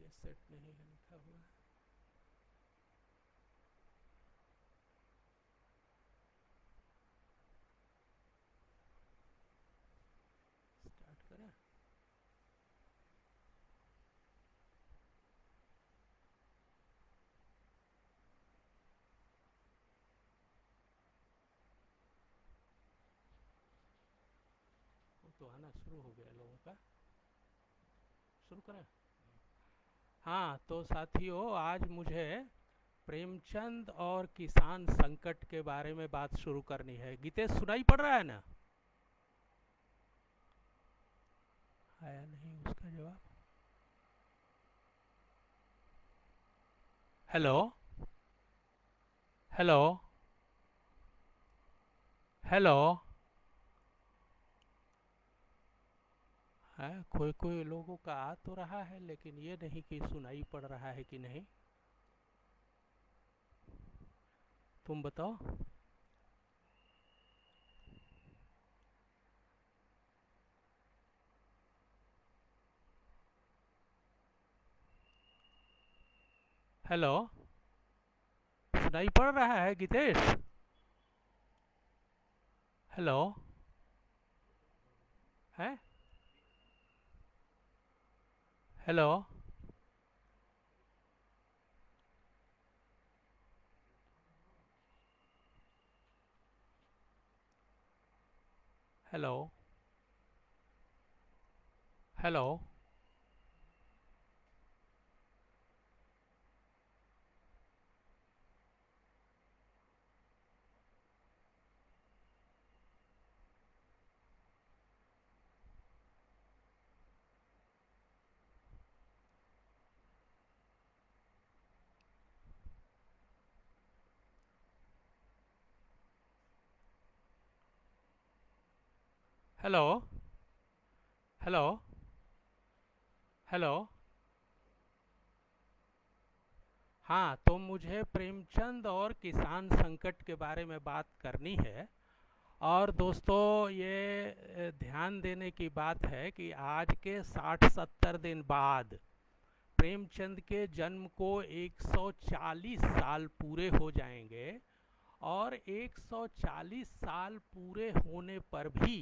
ये सेट नहीं है लिखा हुआ है। स्टार्ट करें। वो तो आना शुरू हो गया लोगों का। शुरू करें। हाँ तो साथियों, आज मुझे प्रेमचंद और किसान संकट के बारे में बात शुरू करनी है। गीतेश सुनाई पड़ रहा है ना? आया नहीं उसका जवाब। Hello hello hello. है कोई कोई लोगों का आ तो रहा है, लेकिन ये नहीं कि सुनाई पड़ रहा है कि नहीं। तुम बताओ। हेलो, सुनाई पड़ रहा है गीतेश? हेलो। है। Hello. Hello. Hello. Hello. Hello. Hello. हाँ तो मुझे प्रेमचंद और किसान संकट के बारे में बात करनी है। और दोस्तों, ये ध्यान देने की बात है कि आज के 60-70 दिन बाद प्रेमचंद के जन्म को 140 साल पूरे हो जाएंगे। और 140 साल पूरे होने पर भी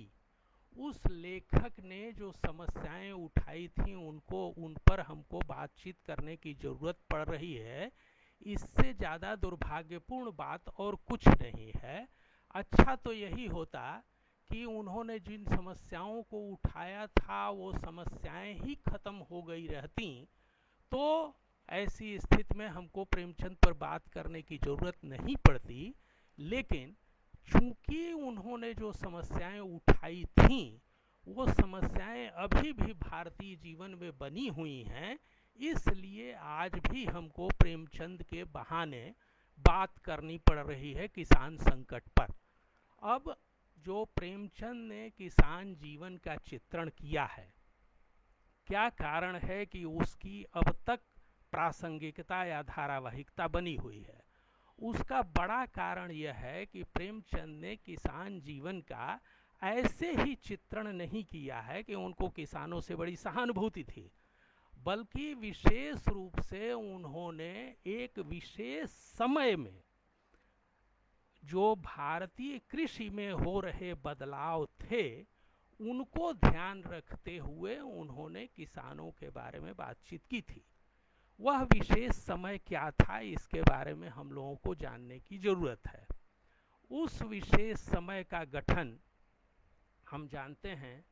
उस लेखक ने जो समस्याएं उठाई थी उनको उन पर हमको बातचीत करने की ज़रूरत पड़ रही है। इससे ज़्यादा दुर्भाग्यपूर्ण बात और कुछ नहीं है। अच्छा तो यही होता कि उन्होंने जिन समस्याओं को उठाया था वो समस्याएं ही खत्म हो गई रहती, तो ऐसी स्थिति में हमको प्रेमचंद पर बात करने की ज़रूरत नहीं पड़ती। लेकिन चूंकि उन्होंने जो समस्याएं उठाई थीं वो समस्याएं अभी भी भारतीय जीवन में बनी हुई हैं, इसलिए आज भी हमको प्रेमचंद के बहाने बात करनी पड़ रही है किसान संकट पर। अब जो प्रेमचंद ने किसान जीवन का चित्रण किया है, क्या कारण है कि उसकी अब तक प्रासंगिकता या धारावाहिकता बनी हुई है? उसका बड़ा कारण यह है कि प्रेमचंद ने किसान जीवन का ऐसे ही चित्रण नहीं किया है कि उनको किसानों से बड़ी सहानुभूति थी, बल्कि विशेष रूप से उन्होंने एक विशेष समय में जो भारतीय कृषि में हो रहे बदलाव थे उनको ध्यान रखते हुए उन्होंने किसानों के बारे में बातचीत की थी। वह विशेष समय क्या था, इसके बारे में हम लोगों को जानने की ज़रूरत है। उस विशेष समय का गठन हम जानते हैं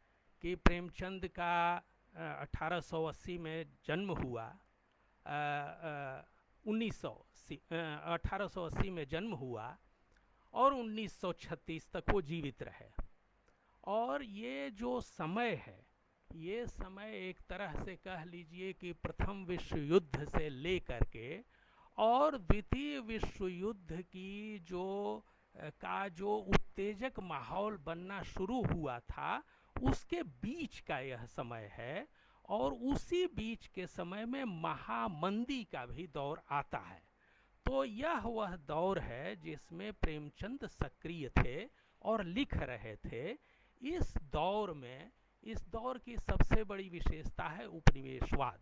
कि प्रेमचंद का 1880 में जन्म हुआ। 1880 में जन्म हुआ और 1936 तक वो जीवित रहे। और ये जो समय है, ये समय एक तरह से कह लीजिए कि प्रथम विश्व युद्ध से लेकर के और द्वितीय विश्व युद्ध की जो उत्तेजक माहौल बनना शुरू हुआ था उसके बीच का यह समय है। और उसी बीच के समय में महामंदी का भी दौर आता है। तो यह वह दौर है जिसमें प्रेमचंद सक्रिय थे और लिख रहे थे। इस दौर की सबसे बड़ी विशेषता है उपनिवेशवाद।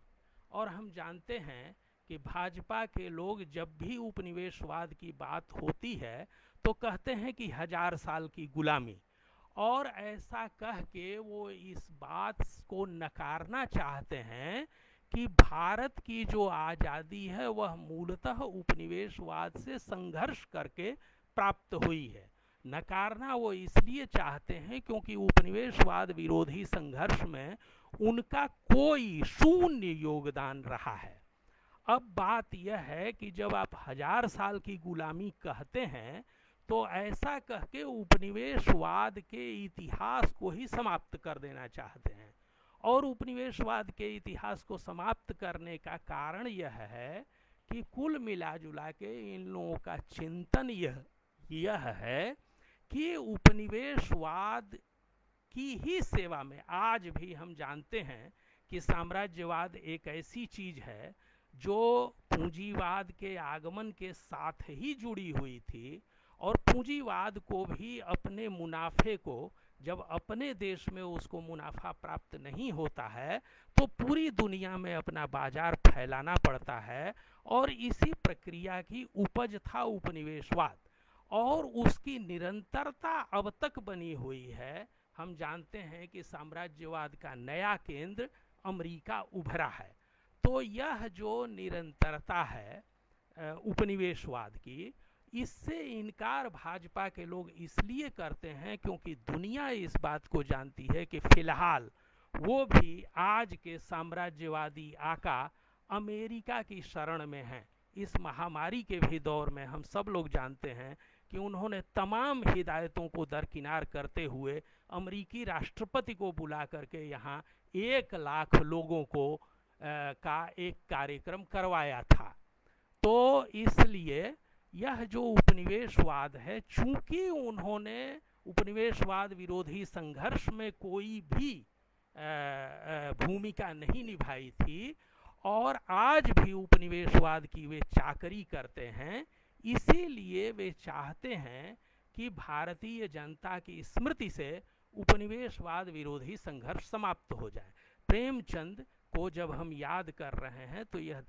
और हम जानते हैं कि भाजपा के लोग जब भी उपनिवेशवाद की बात होती है तो कहते हैं कि 1000 साल की गुलामी, और ऐसा कह के वो इस बात को नकारना चाहते हैं कि भारत की जो आज़ादी है वह मूलतः उपनिवेशवाद से संघर्ष करके प्राप्त हुई है। नकारना वो इसलिए चाहते हैं क्योंकि उपनिवेशवाद विरोधी संघर्ष में उनका कोई शून्य योगदान रहा है। अब बात यह है कि जब आप 1000 साल की गुलामी कहते हैं तो ऐसा कह के उपनिवेशवाद के इतिहास को ही समाप्त कर देना चाहते हैं, और उपनिवेशवाद के इतिहास को समाप्त करने का कारण यह है कि कुल मिला जुला के इन लोगों का चिंतन यह है कि उपनिवेशवाद की ही सेवा में आज भी हम जानते हैं कि साम्राज्यवाद एक ऐसी चीज है जो पूंजीवाद के आगमन के साथ ही जुड़ी हुई थी, और पूंजीवाद को भी अपने मुनाफे को, जब अपने देश में उसको मुनाफा प्राप्त नहीं होता है तो पूरी दुनिया में अपना बाजार फैलाना पड़ता है, और इसी प्रक्रिया की उपज था उपनिवेशवाद, और उसकी निरंतरता अब तक बनी हुई है। हम जानते हैं कि साम्राज्यवाद का नया केंद्र अमेरिका उभरा है, तो यह जो निरंतरता है उपनिवेशवाद की, इससे इनकार भाजपा के लोग इसलिए करते हैं क्योंकि दुनिया इस बात को जानती है कि फिलहाल वो भी आज के साम्राज्यवादी आका अमेरिका की शरण में हैं। इस महामारी के भी दौर में हम सब लोग जानते हैं कि उन्होंने तमाम हिदायतों को दरकिनार करते हुए अमेरिकी राष्ट्रपति को बुला करके यहाँ 1 लाख लोगों को का एक कार्यक्रम करवाया था। तो इसलिए यह जो उपनिवेशवाद है, चूंकि उन्होंने उपनिवेशवाद विरोधी संघर्ष में कोई भी भूमिका नहीं निभाई थी और आज भी उपनिवेशवाद की वे चाकरी करते हैं, इसीलिए वे चाहते हैं कि भारतीय जनता की स्मृति से उपनिवेशवाद विरोधी संघर्ष समाप्त हो जाए। प्रेमचंद को जब हम याद कर रहे हैं तो यह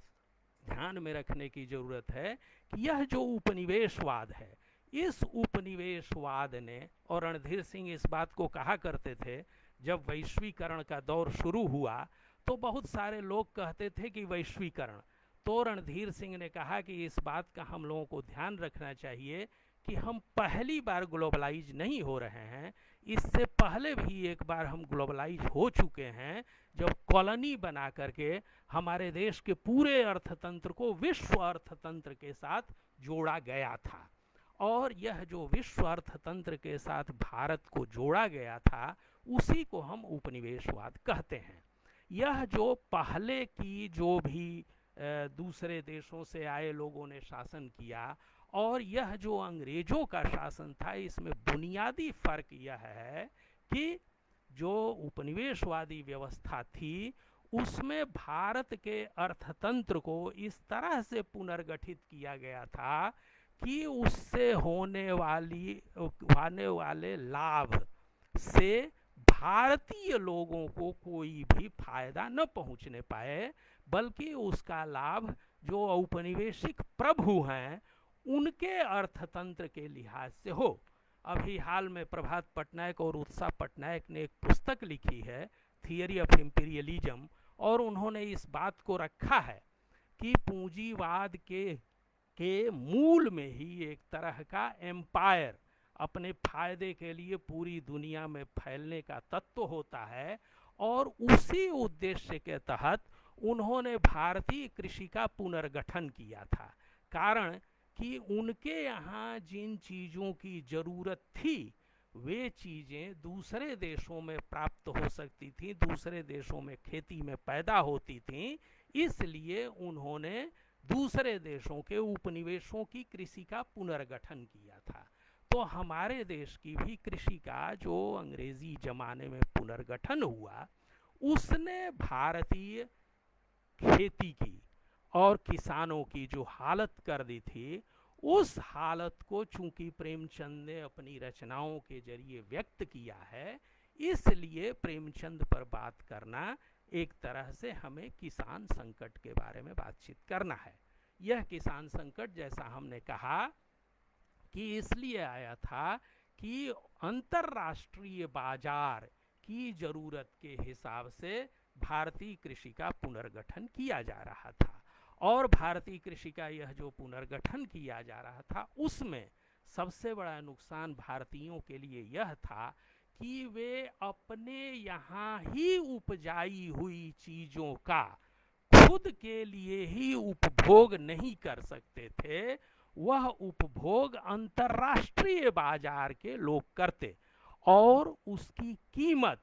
ध्यान में रखने की जरूरत है कि यह जो उपनिवेशवाद है, इस उपनिवेशवाद ने, और रणधीर सिंह इस बात को कहा करते थे जब वैश्वीकरण का दौर शुरू हुआ तो बहुत सारे लोग कहते थे कि वैश्वीकरण, तो रणधीर सिंह ने कहा कि इस बात का हम लोगों को ध्यान रखना चाहिए कि हम पहली बार ग्लोबलाइज नहीं हो रहे हैं, इससे पहले भी एक बार हम ग्लोबलाइज हो चुके हैं जब कॉलोनी बना करके हमारे देश के पूरे अर्थतंत्र को विश्व अर्थतंत्र के साथ जोड़ा गया था, और यह जो विश्व अर्थतंत्र के साथ भारत को जोड़ा गया था उसी को हम उपनिवेशवाद कहते हैं। यह जो पहले की जो भी दूसरे देशों से आए लोगों ने शासन किया और यह जो अंग्रेजों का शासन था, इसमें बुनियादी फर्क यह है कि जो उपनिवेशवादी व्यवस्था थी उसमें भारत के अर्थतंत्र को इस तरह से पुनर्गठित किया गया था कि उससे होने वाले लाभ से भारतीय लोगों को कोई भी फायदा न पहुंचने पाए, बल्कि उसका लाभ जो औपनिवेशिक प्रभु हैं उनके अर्थतंत्र के लिहाज से हो। अभी हाल में प्रभात पटनायक और उत्साह पटनायक ने एक पुस्तक लिखी है, थियरी ऑफ इंपीरियलिज्म, और उन्होंने इस बात को रखा है कि पूंजीवाद के मूल में ही एक तरह का एम्पायर अपने फायदे के लिए पूरी दुनिया में फैलने का तत्व होता है, और उसी उद्देश्य के तहत उन्होंने भारतीय कृषि का पुनर्गठन किया था। कारण कि उनके यहाँ जिन चीज़ों की ज़रूरत थी वे चीज़ें दूसरे देशों में प्राप्त हो सकती थी, दूसरे देशों में खेती में पैदा होती थी, इसलिए उन्होंने दूसरे देशों के उपनिवेशों की कृषि का पुनर्गठन किया था। तो हमारे देश की भी कृषि का जो अंग्रेजी जमाने में पुनर्गठन हुआ उसने भारतीय खेती की और किसानों की जो हालत कर दी थी, उस हालत को चूंकि प्रेमचंद ने अपनी रचनाओं के जरिए व्यक्त किया है, इसलिए प्रेमचंद पर बात करना एक तरह से हमें किसान संकट के बारे में बातचीत करना है। यह किसान संकट, जैसा हमने कहा, कि इसलिए आया था कि अंतर्राष्ट्रीय बाजार की जरूरत के हिसाब से भारतीय कृषि का पुनर्गठन किया जा रहा था। और भारतीय कृषि का यह जो पुनर्गठन किया जा रहा था, उसमें सबसे बड़ा नुकसान भारतीयों के लिए यह था कि वे अपने यहाँ ही उपजाई हुई चीज़ों का खुद के लिए ही उपभोग नहीं कर सकते थे, वह उपभोग अंतर्राष्ट्रीय बाजार के लोग करते, और उसकी कीमत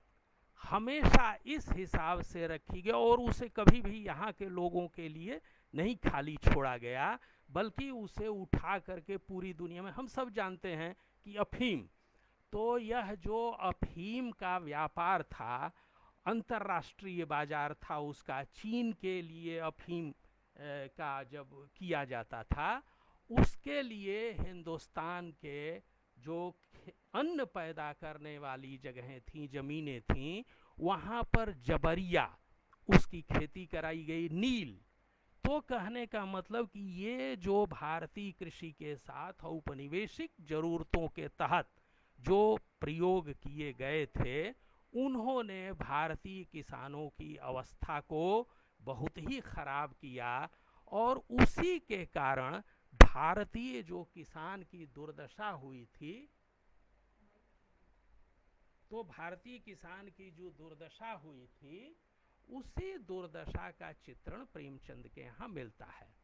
हमेशा इस हिसाब से रखी गई, और उसे कभी भी यहाँ के लोगों के लिए नहीं खाली छोड़ा गया, बल्कि उसे उठा करके पूरी दुनिया में, हम सब जानते हैं कि अफीम, तो यह जो अफीम का व्यापार था, अंतर्राष्ट्रीय बाजार था उसका, चीन के लिए अफीम का जब किया जाता था, उसके लिए हिंदुस्तान के जो अन्न पैदा करने वाली जगहें थीं, ज़मीनें थीं, वहाँ पर जबरिया उसकी खेती कराई गई, नील। तो कहने का मतलब कि ये जो भारतीय कृषि के साथ औपनिवेशिक ज़रूरतों के तहत जो प्रयोग किए गए थे, उन्होंने भारतीय किसानों की अवस्था को बहुत ही खराब किया, और उसी के कारण भारतीय जो किसान की दुर्दशा हुई थी, तो भारतीय किसान की जो दुर्दशा हुई थी, उसी दुर्दशा का चित्रण प्रेमचंद के यहाँ मिलता है।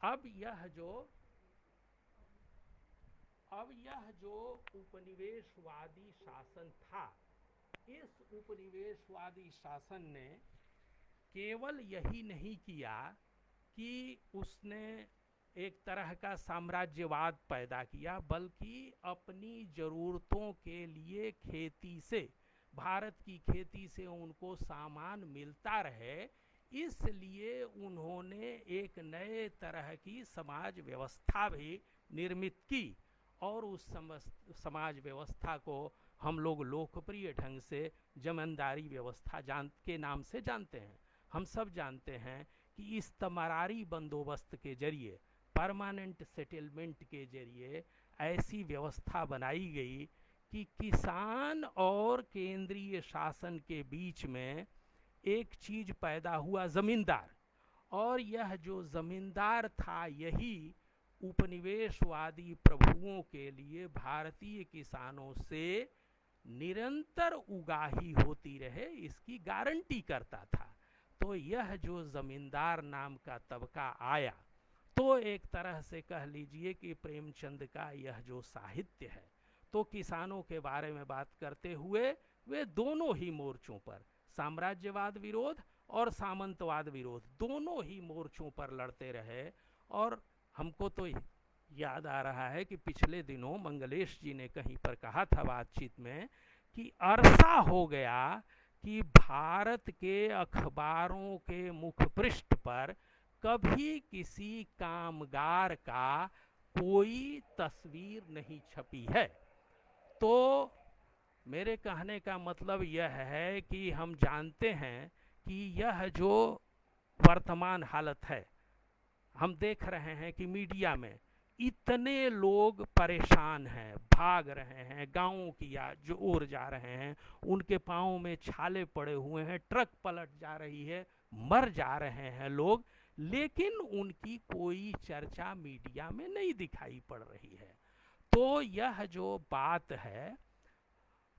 अब यह जो उपनिवेशवादी शासन था, इस उपनिवेशवादी शासन ने केवल यही नहीं किया कि उसने एक तरह का साम्राज्यवाद पैदा किया, बल्कि अपनी ज़रूरतों के लिए खेती से, भारत की खेती से उनको सामान मिलता रहे, इसलिए उन्होंने एक नए तरह की समाज व्यवस्था भी निर्मित की, और उस समाज व्यवस्था को हम लोग लोकप्रिय ढंग से जमींदारी व्यवस्था के नाम से जानते हैं। हम सब जानते हैं कि इस्तमरारी बंदोबस्त के जरिए, परमानेंट सेटलमेंट के जरिए ऐसी व्यवस्था बनाई गई कि किसान और केंद्रीय शासन के बीच में एक चीज़ पैदा हुआ, ज़मींदार। और यह जो ज़मींदार था, यही उपनिवेशवादी प्रभुओं के लिए भारतीय किसानों से निरंतर उगाही होती रहे, इसकी गारंटी करता था। तो यह जो ज़मींदार नाम का तबका आया, तो एक तरह से कह लीजिए कि प्रेमचंद का यह जो साहित्य है, तो किसानों के बारे में बात करते हुए वे दोनों ही मोर्चों पर, साम्राज्यवाद विरोध और सामंतवाद विरोध, दोनों ही मोर्चों पर लड़ते रहे। और हमको तो याद आ रहा है कि पिछले दिनों मंगलेश जी ने कहीं पर कहा था बातचीत में कि अरसा हो गया कि भारत के अखबारों के मुखपृष्ठ पर कभी किसी कामगार का कोई तस्वीर नहीं छपी है। तो मेरे कहने का मतलब यह है कि हम जानते हैं कि यह जो वर्तमान हालत है, हम देख रहे हैं कि मीडिया में इतने लोग परेशान हैं, भाग रहे हैं, गाँवों की जो ओर जा रहे हैं, उनके पाँव में छाले पड़े हुए हैं, ट्रक पलट जा रही है, मर जा रहे हैं लोग, लेकिन उनकी कोई चर्चा मीडिया में नहीं दिखाई पड़ रही है। तो यह जो बात है,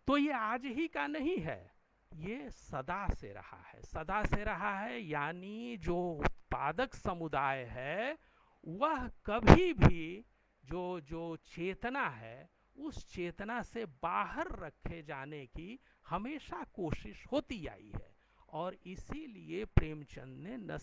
तो ये आज ही का नहीं है, ये सदा से रहा है, सदा से रहा है। यानी जो उत्पादक समुदाय है, वह कभी भी जो चेतना है, उस चेतना से बाहर रखे जाने की हमेशा कोशिश होती आई है। और इसीलिए प्रेमचंद ने न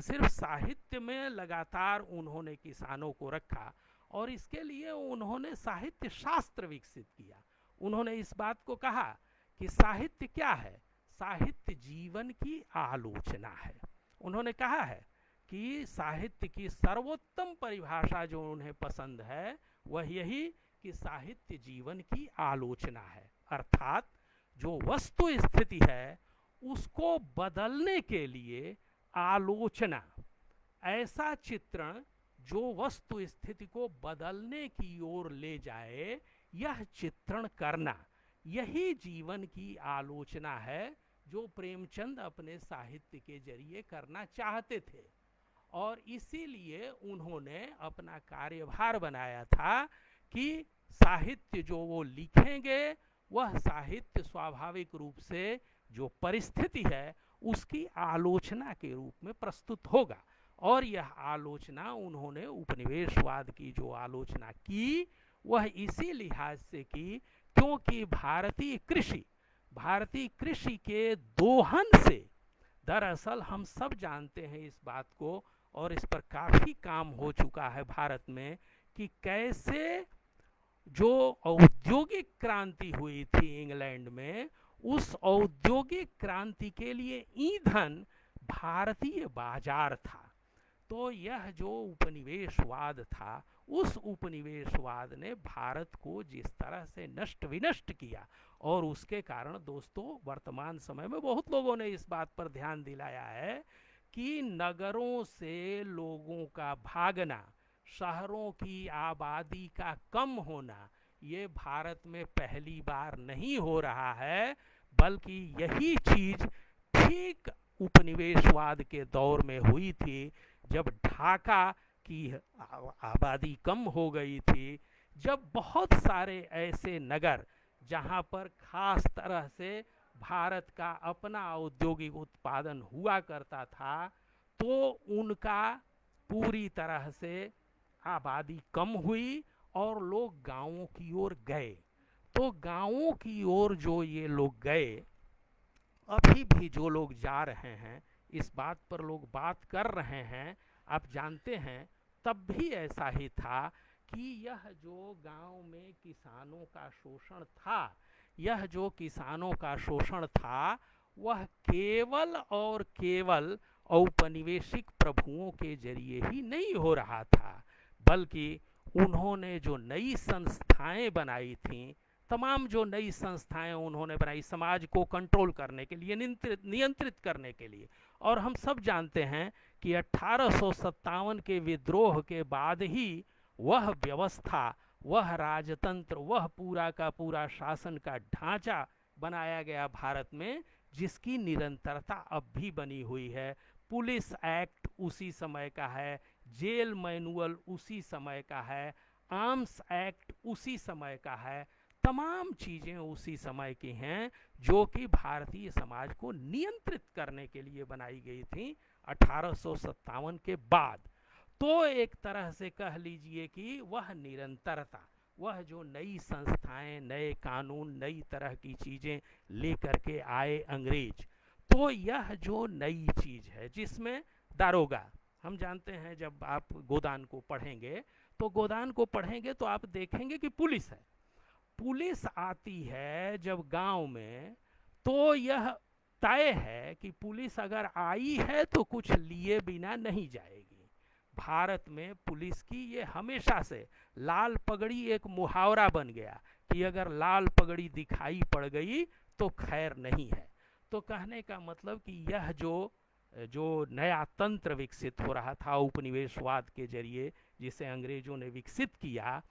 सिर्फ साहित्य में लगातार उन्होंने किसानों को रखा, और इसके लिए उन्होंने साहित्य शास्त्र विकसित किया। उन्होंने इस बात को कहा कि साहित्य क्या है, साहित्य जीवन की आलोचना है। उन्होंने कहा है कि साहित्य की सर्वोत्तम परिभाषा जो उन्हें पसंद है, वह यही कि साहित्य जीवन की आलोचना है। अर्थात जो वस्तु स्थिति है, उसको बदलने के लिए आलोचना, ऐसा चित्रण जो वस्तु स्थिति को बदलने की ओर ले जाए, यह चित्रण करना, यही जीवन की आलोचना है जो प्रेमचंद अपने साहित्य के जरिए करना चाहते थे। और इसीलिए उन्होंने अपना कार्यभार बनाया था कि साहित्य जो वो लिखेंगे वह साहित्य स्वाभाविक रूप से जो परिस्थिति है उसकी आलोचना के रूप में प्रस्तुत होगा। और यह आलोचना उन्होंने उपनिवेशवाद की जो आलोचना की वह इसी लिहाज से की क्योंकि भारतीय कृषि के दोहन से, दरअसल हम सब जानते हैं इस बात को और इस पर काफ़ी काम हो चुका है भारत में, कि कैसे जो औद्योगिक क्रांति हुई थी इंग्लैंड में, उस औद्योगिक क्रांति के लिए ईंधन भारतीय बाजार था। तो यह जो उपनिवेशवाद था, उस उपनिवेशवाद ने भारत को जिस तरह से नष्ट विनष्ट किया, और उसके कारण दोस्तों वर्तमान समय में बहुत लोगों ने इस बात पर ध्यान दिलाया है कि नगरों से लोगों का भागना, शहरों की आबादी का कम होना, ये भारत में पहली बार नहीं हो रहा है, बल्कि यही चीज ठीक उपनिवेशवाद के दौर में हुई थी, जब ढाका की आबादी कम हो गई थी, जब बहुत सारे ऐसे नगर जहां पर खास तरह से भारत का अपना औद्योगिक उत्पादन हुआ करता था, तो उनका पूरी तरह से आबादी कम हुई और लोग गांवों की ओर गए। तो गांवों की ओर जो ये लोग गए, अभी भी जो लोग जा रहे हैं इस बात पर लोग बात कर रहे हैं, आप जानते हैं तब भी ऐसा ही था कि यह जो गांव में किसानों का शोषण था, यह जो किसानों का शोषण था, वह केवल और केवल औपनिवेशिक प्रभुओं के जरिए ही नहीं हो रहा था, बल्कि उन्होंने जो नई संस्थाएं बनाई थीं, तमाम जो नई संस्थाएं उन्होंने बनाई समाज को कंट्रोल करने के लिए, नियंत्रित करने के लिए। और हम सब जानते हैं कि 1857 के विद्रोह के बाद ही वह व्यवस्था, वह राजतंत्र, वह पूरा का पूरा शासन का ढांचा बनाया गया भारत में, जिसकी निरंतरता अब भी बनी हुई है। पुलिस एक्ट उसी समय का है, जेल मैनुअल उसी समय का है, आर्म्स एक्ट उसी समय का है, तमाम चीज़ें उसी समय की हैं जो कि भारतीय समाज को नियंत्रित करने के लिए बनाई गई थी 1857 के बाद। तो एक तरह से कह लीजिए कि वह निरंतरता, वह जो नई संस्थाएं, नए कानून, नई तरह की चीज़ें लेकर के आए अंग्रेज, तो यह जो नई चीज़ है जिसमें दारोगा, हम जानते हैं जब आप गोदान को पढ़ेंगे तो आप देखेंगे कि पुलिस आती है जब गांव में, तो यह तय है कि पुलिस अगर आई है तो कुछ लिए बिना नहीं जाएगी। भारत में पुलिस की ये हमेशा से लाल पगड़ी एक मुहावरा बन गया कि अगर लाल पगड़ी दिखाई पड़ गई तो खैर नहीं है। तो कहने का मतलब कि यह जो नया तंत्र विकसित हो रहा था उपनिवेशवाद के जरिए, जिसे अंग्रेजों ने विकसित किया,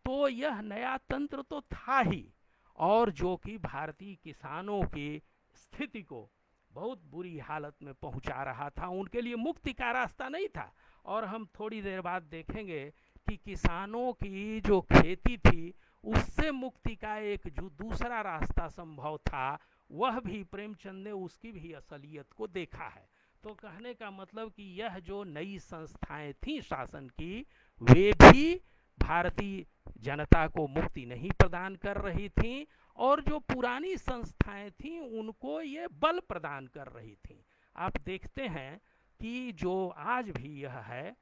तो यह नया तंत्र तो था ही, और जो कि भारतीय किसानों की स्थिति को बहुत बुरी हालत में पहुंचा रहा था, उनके लिए मुक्ति का रास्ता नहीं था। और हम थोड़ी देर बाद देखेंगे कि किसानों की जो खेती थी उससे मुक्ति का एक जो दूसरा रास्ता संभव था, वह भी प्रेमचंद ने उसकी भी असलियत को देखा है। तो कहने का मतलब कि यह जो नई संस्थाएं थी शासन की, वे भी भारतीय जनता को मुक्ति नहीं प्रदान कर रही थीं, और जो पुरानी संस्थाएं थीं उनको ये बल प्रदान कर रही थीं। आप देखते हैं कि जो आज भी यह है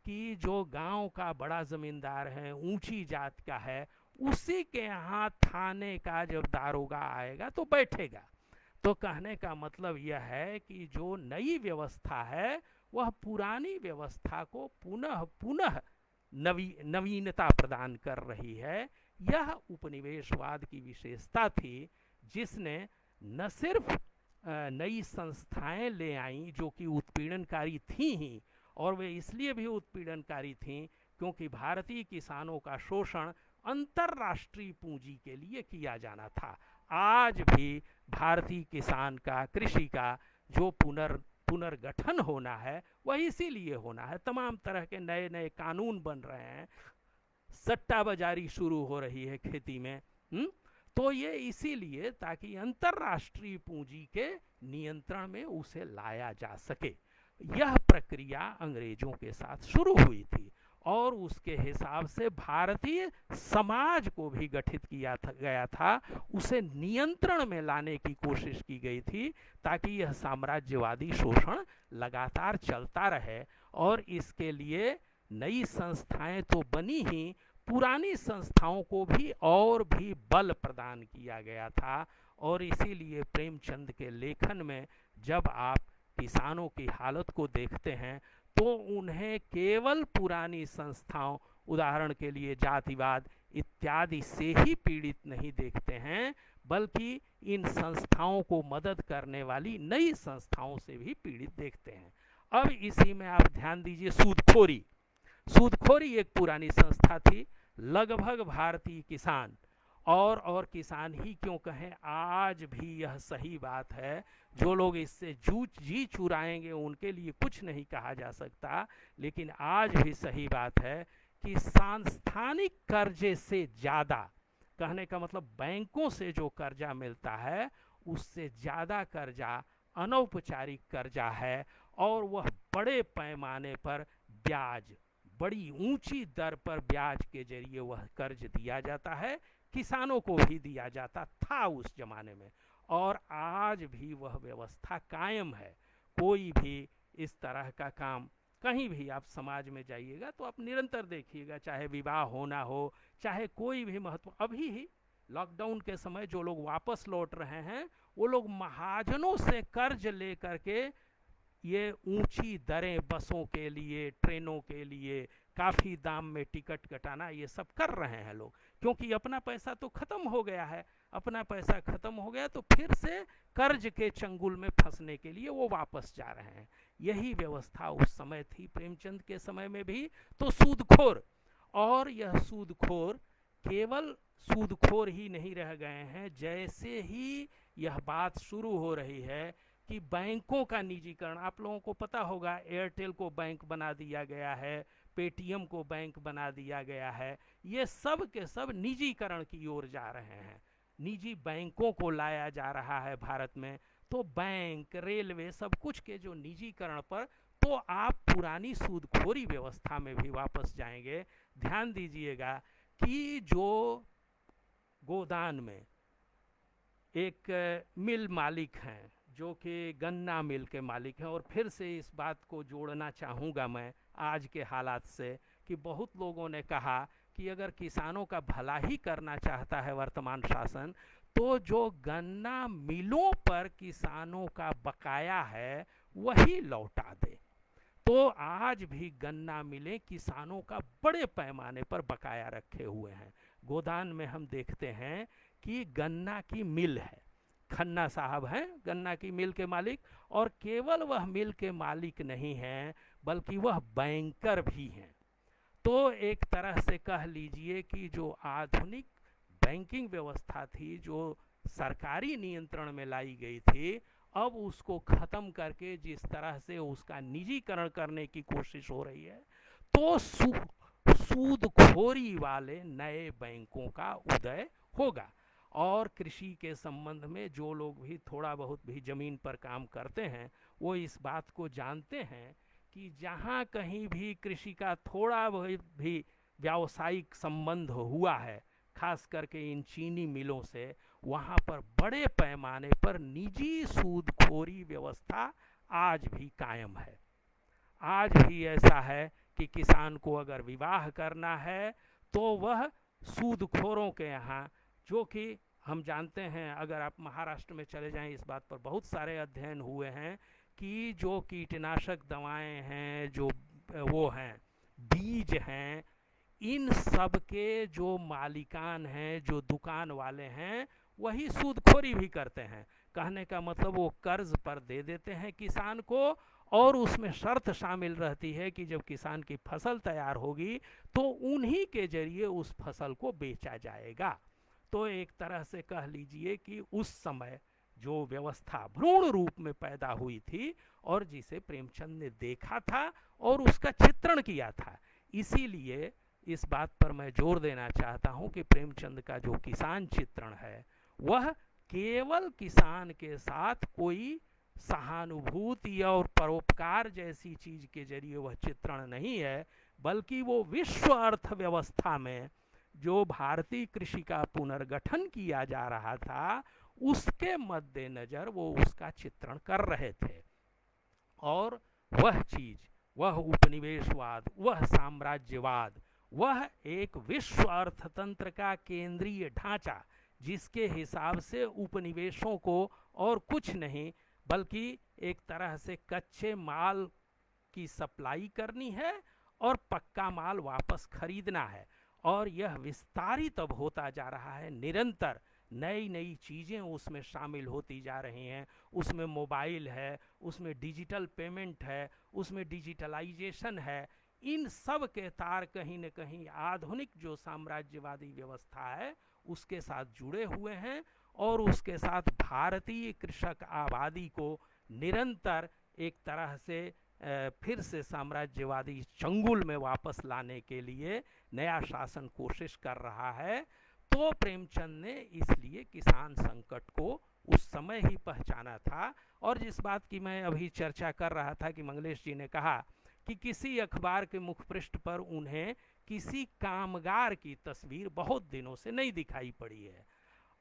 कि जो गांव का बड़ा जमींदार है, ऊंची जात का है, उसी के यहाँ थाने का जब दारोगा आएगा तो बैठेगा। तो कहने का मतलब यह है कि जो नई व्यवस्था है वह पुरानी व्यवस्था को पुनः नवीनता प्रदान कर रही है। यह उपनिवेशवाद की विशेषता थी, जिसने न सिर्फ नई संस्थाएं ले आईं जो कि उत्पीड़नकारी थीं ही, और वे इसलिए भी उत्पीड़नकारी थीं क्योंकि भारतीय किसानों का शोषण अंतर्राष्ट्रीय पूंजी के लिए किया जाना था। आज भी भारतीय किसान का, कृषि का जो पुनर्गठन होना है वह इसीलिए होना है। तमाम तरह के नए नए कानून बन रहे हैं, सट्टा बाजारी शुरू हो रही है खेती में, तो ये इसीलिए ताकि अंतर्राष्ट्रीय पूंजी के नियंत्रण में उसे लाया जा सके। यह प्रक्रिया अंग्रेजों के साथ शुरू हुई थी और उसके हिसाब से भारतीय समाज को भी गठित किया गया था, उसे नियंत्रण में लाने की कोशिश की गई थी ताकि यह साम्राज्यवादी शोषण लगातार चलता रहे। और इसके लिए नई संस्थाएं तो बनी ही, पुरानी संस्थाओं को भी और भी बल प्रदान किया गया था। और इसीलिए प्रेमचंद के लेखन में जब आप किसानों की हालत को देखते हैं तो उन्हें केवल पुरानी संस्थाओं, उदाहरण के लिए जातिवाद इत्यादि से ही पीड़ित नहीं देखते हैं, बल्कि इन संस्थाओं को मदद करने वाली नई संस्थाओं से भी पीड़ित देखते हैं। अब इसी में आप ध्यान दीजिए, सूदखोरी। सूदखोरी एक पुरानी संस्था थी। लगभग भारतीय किसान, और किसान ही क्यों कहें, आज भी यह सही बात है, जो लोग इससे जी चुराएंगे उनके लिए कुछ नहीं कहा जा सकता, लेकिन आज भी सही बात है कि सांस्थानिक कर्जे से ज़्यादा, कहने का मतलब बैंकों से जो कर्जा मिलता है उससे ज़्यादा कर्जा अनौपचारिक कर्जा है, और वह बड़े पैमाने पर ब्याज, बड़ी ऊंची दर पर ब्याज के जरिए वह कर्ज दिया जाता है। किसानों को भी दिया जाता था उस जमाने में, और आज भी वह व्यवस्था कायम है। कोई भी इस तरह का काम, कहीं भी आप समाज में जाइएगा तो आप निरंतर देखिएगा, चाहे विवाह होना हो, चाहे कोई भी महत्व, अभी ही लॉकडाउन के समय जो लोग वापस लौट रहे हैं वो लोग महाजनों से कर्ज ले करके ये ऊंची दरें बसों के लिए, ट्रेनों के लिए, काफ़ी दाम में टिकट कटाना, ये सब कर रहे हैं लोग, क्योंकि अपना पैसा तो ख़त्म हो गया है। अपना पैसा ख़त्म हो गया तो फिर से कर्ज के चंगुल में फंसने के लिए वो वापस जा रहे हैं। यही व्यवस्था उस समय थी, प्रेमचंद के समय में भी। तो सूदखोर, और यह सूदखोर केवल सूदखोर ही नहीं रह गए हैं। जैसे ही यह बात शुरू हो रही है कि बैंकों का निजीकरण, आप लोगों को पता होगा, एयरटेल को बैंक बना दिया गया है, पेटीएम को बैंक बना दिया गया है, ये सब के सब निजीकरण की ओर जा रहे हैं। निजी बैंकों को लाया जा रहा है भारत में। तो बैंक, रेलवे, सब कुछ के जो निजीकरण पर, तो आप पुरानी सूदखोरी व्यवस्था में भी वापस जाएंगे। ध्यान दीजिएगा कि जो गोदान में एक मिल मालिक हैं, जो कि गन्ना मिल के मालिक हैं, और फिर से इस बात को जोड़ना चाहूँगा मैं आज के हालात से, कि बहुत लोगों ने कहा कि अगर किसानों का भला ही करना चाहता है वर्तमान शासन, तो जो गन्ना मिलों पर किसानों का बकाया है वही लौटा दे। तो आज भी गन्ना मिलें किसानों का बड़े पैमाने पर बकाया रखे हुए हैं। गोदान में हम देखते हैं कि गन्ना की मिल है, खन्ना साहब हैं गन्ना की मिल के मालिक, और केवल वह मिल के मालिक नहीं हैं बल्कि वह बैंकर भी हैं। तो एक तरह से कह लीजिए कि जो आधुनिक बैंकिंग व्यवस्था थी, जो सरकारी नियंत्रण में लाई गई थी, अब उसको ख़त्म करके जिस तरह से उसका निजीकरण करने की कोशिश हो रही है, तो सूदखोरी वाले नए बैंकों का उदय होगा। और कृषि के संबंध में जो लोग भी थोड़ा बहुत भी ज़मीन पर काम करते हैं वो इस बात को जानते हैं कि जहाँ कहीं भी कृषि का थोड़ा भी व्यावसायिक संबंध हुआ है, खास करके इन चीनी मिलों से, वहाँ पर बड़े पैमाने पर निजी सूदखोरी व्यवस्था आज भी कायम है। आज भी ऐसा है कि किसान को अगर विवाह करना है तो वह सूदखोरों के यहाँ, जो कि हम जानते हैं, अगर आप महाराष्ट्र में चले जाएं, इस बात पर बहुत सारे अध्ययन हुए हैं कि जो कीटनाशक दवाएं हैं, जो वो हैं बीज हैं, इन सब के जो मालिकान हैं, जो दुकान वाले हैं, वही सूदखोरी भी करते हैं। कहने का मतलब वो कर्ज पर दे देते हैं किसान को, और उसमें शर्त शामिल रहती है कि जब किसान की फसल तैयार होगी तो उन्हीं के जरिए उस फसल को बेचा जाएगा। तो एक तरह से कह लीजिए कि उस समय जो व्यवस्था भ्रूण रूप में पैदा हुई थी और जिसे प्रेमचंद ने देखा था और उसका चित्रण किया था, इसीलिए इस बात पर मैं जोर देना चाहता हूं कि प्रेमचंद का जो किसान चित्रण है वह केवल किसान के साथ कोई सहानुभूति और परोपकार जैसी चीज के जरिए वह चित्रण नहीं है, बल्कि वो विश्व अर्थव्यवस्था में जो भारतीय कृषि का पुनर्गठन किया जा रहा था उसके मद्देनजर वो उसका चित्रण कर रहे थे। और वह चीज, वह उपनिवेशवाद, वह साम्राज्यवाद, वह एक विश्व अर्थतंत्र का केंद्रीय ढांचा जिसके हिसाब से उपनिवेशों को और कुछ नहीं बल्कि एक तरह से कच्चे माल की सप्लाई करनी है और पक्का माल वापस खरीदना है। और यह विस्तारित अब होता जा रहा है, निरंतर नई नई चीज़ें उसमें शामिल होती जा रही हैं। उसमें मोबाइल है, उसमें डिजिटल पेमेंट है, उसमें डिजिटलाइजेशन है। इन सब के तार कहीं न कहीं आधुनिक जो साम्राज्यवादी व्यवस्था है उसके साथ जुड़े हुए हैं, और उसके साथ भारतीय कृषक आबादी को निरंतर एक तरह से फिर से साम्राज्यवादी चंगुल में वापस लाने के लिए नया शासन कोशिश कर रहा है। तो प्रेमचंद ने इसलिए किसान संकट को उस समय ही पहचाना था। और जिस बात की मैं अभी चर्चा कर रहा था कि मंगलेश जी ने कहा कि किसी अखबार के मुखपृष्ठ पर उन्हें किसी कामगार की तस्वीर बहुत दिनों से नहीं दिखाई पड़ी है।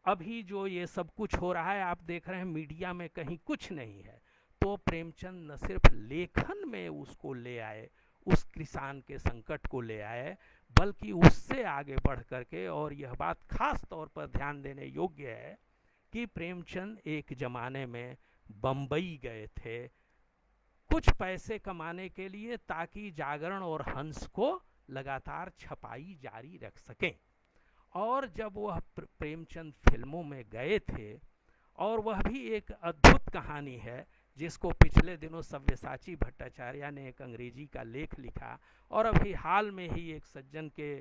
अभी जो ये सब कुछ हो रहा है आप देख रहे हैं मीडिया में कहीं कुछ नहीं है। तो प्रेमचंद न सिर्फ लेखन में उसको ले आए, उस किसान के संकट को ले आए, बल्कि उससे आगे बढ़ करके, और यह बात खास तौर पर ध्यान देने योग्य है कि प्रेमचंद एक जमाने में बंबई गए थे कुछ पैसे कमाने के लिए, ताकि जागरण और हंस को लगातार छपाई जारी रख सकें। और जब वह प्रेमचंद फिल्मों में गए थे, और वह भी एक अद्भुत कहानी है जिसको पिछले दिनों सव्यसाची भट्टाचार्य ने एक अंग्रेजी का लेख लिखा, और अभी हाल में ही एक सज्जन के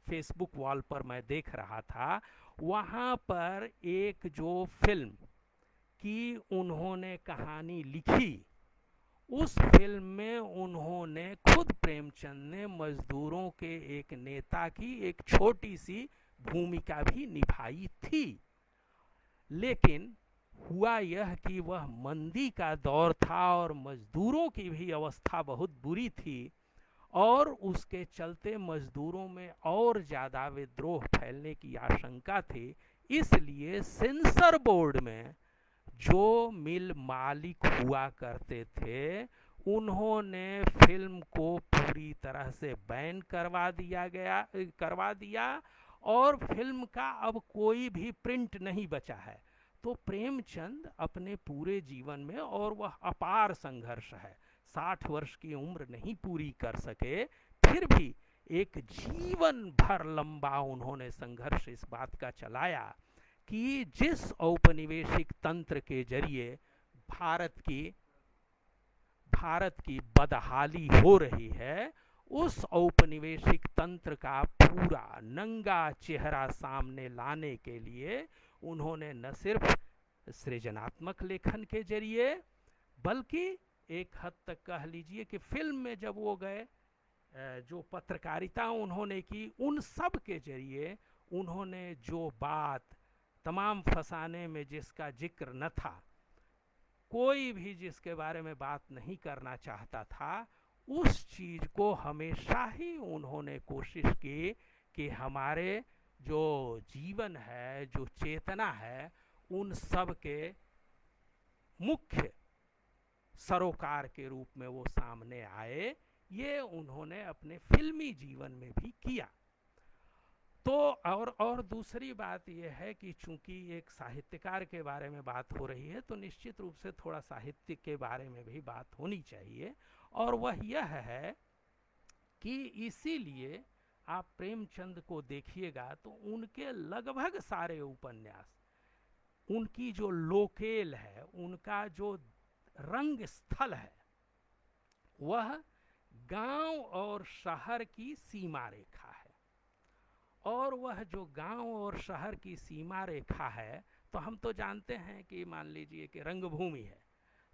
फेसबुक वॉल पर मैं देख रहा था। वहाँ पर एक जो फिल्म की उन्होंने कहानी लिखी, उस फिल्म में उन्होंने खुद प्रेमचंद ने मजदूरों के एक नेता की एक छोटी सी भूमिका भी निभाई थी। लेकिन हुआ यह कि वह मंदी का दौर था और मजदूरों की भी अवस्था बहुत बुरी थी, और उसके चलते मजदूरों में और ज़्यादा विद्रोह फैलने की आशंका थी। इसलिए सेंसर बोर्ड में जो मिल मालिक हुआ करते थे उन्होंने फिल्म को पूरी तरह से बैन करवा दिया, और फिल्म का अब कोई भी प्रिंट नहीं बचा है। तो प्रेमचंद अपने पूरे जीवन में, और वह अपार संघर्ष है, 60 वर्ष की उम्र नहीं पूरी कर सके, फिर भी एक जीवन भर लंबा उन्होंने संघर्ष इस बात का चलाया कि जिस औपनिवेशिक तंत्र के जरिए भारत की बदहाली हो रही है, उस औपनिवेशिक तंत्र का पूरा नंगा चेहरा सामने लाने के लिए उन्होंने न सिर्फ सृजनात्मक लेखन के जरिए, बल्कि एक हद तक कह लीजिए कि फिल्म में जब वो गए, जो पत्रकारिता उन्होंने की, उन सब के जरिए उन्होंने जो बात तमाम फसाने में जिसका जिक्र न था, कोई भी जिसके बारे में बात नहीं करना चाहता था, उस चीज को हमेशा ही उन्होंने कोशिश की कि हमारे जो जीवन है, जो चेतना है, उन सब के मुख्य सरोकार के रूप में वो सामने आए। ये उन्होंने अपने फिल्मी जीवन में भी किया। तो और दूसरी बात यह है कि चूंकि एक साहित्यकार के बारे में बात हो रही है, तो निश्चित रूप से थोड़ा साहित्य के बारे में भी बात होनी चाहिए। और वह यह है कि इसीलिए आप प्रेमचंद को देखिएगा तो उनके लगभग सारे उपन्यास, उनकी जो लोकेल है, उनका जो रंग स्थल है, वह गांव और शहर की सीमा रेखा है। और वह जो गांव और शहर की सीमा रेखा है, तो हम तो जानते हैं कि मान लीजिए कि रंगभूमि है,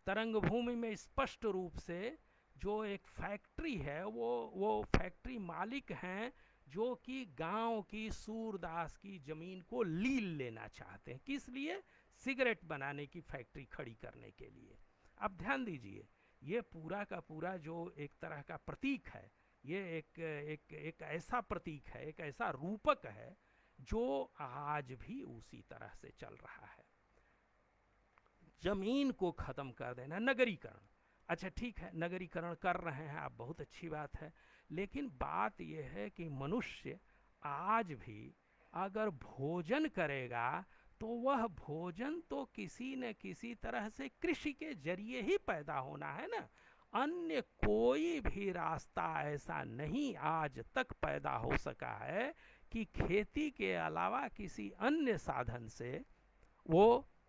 तो रंगभूमि में स्पष्ट रूप से जो एक फैक्ट्री है, वो फैक्ट्री मालिक हैं जो कि गांव की सूरदास की जमीन को लील लेना चाहते हैं। किस लिए? सिगरेट बनाने की फैक्ट्री खड़ी करने के लिए। अब ध्यान दीजिए, ये पूरा का पूरा जो एक तरह का प्रतीक है, ये एक ऐसा प्रतीक है, एक ऐसा रूपक है जो आज भी उसी तरह से चल रहा है। जमीन को खत्म कर देना, नगरीकरण। अच्छा ठीक है, नगरीकरण कर रहे हैं आप, बहुत अच्छी बात है, लेकिन बात यह है कि मनुष्य आज भी अगर भोजन करेगा तो वह भोजन तो किसी न किसी तरह से कृषि के जरिए ही पैदा होना है ना। अन्य कोई भी रास्ता ऐसा नहीं आज तक पैदा हो सका है कि खेती के अलावा किसी अन्य साधन से वो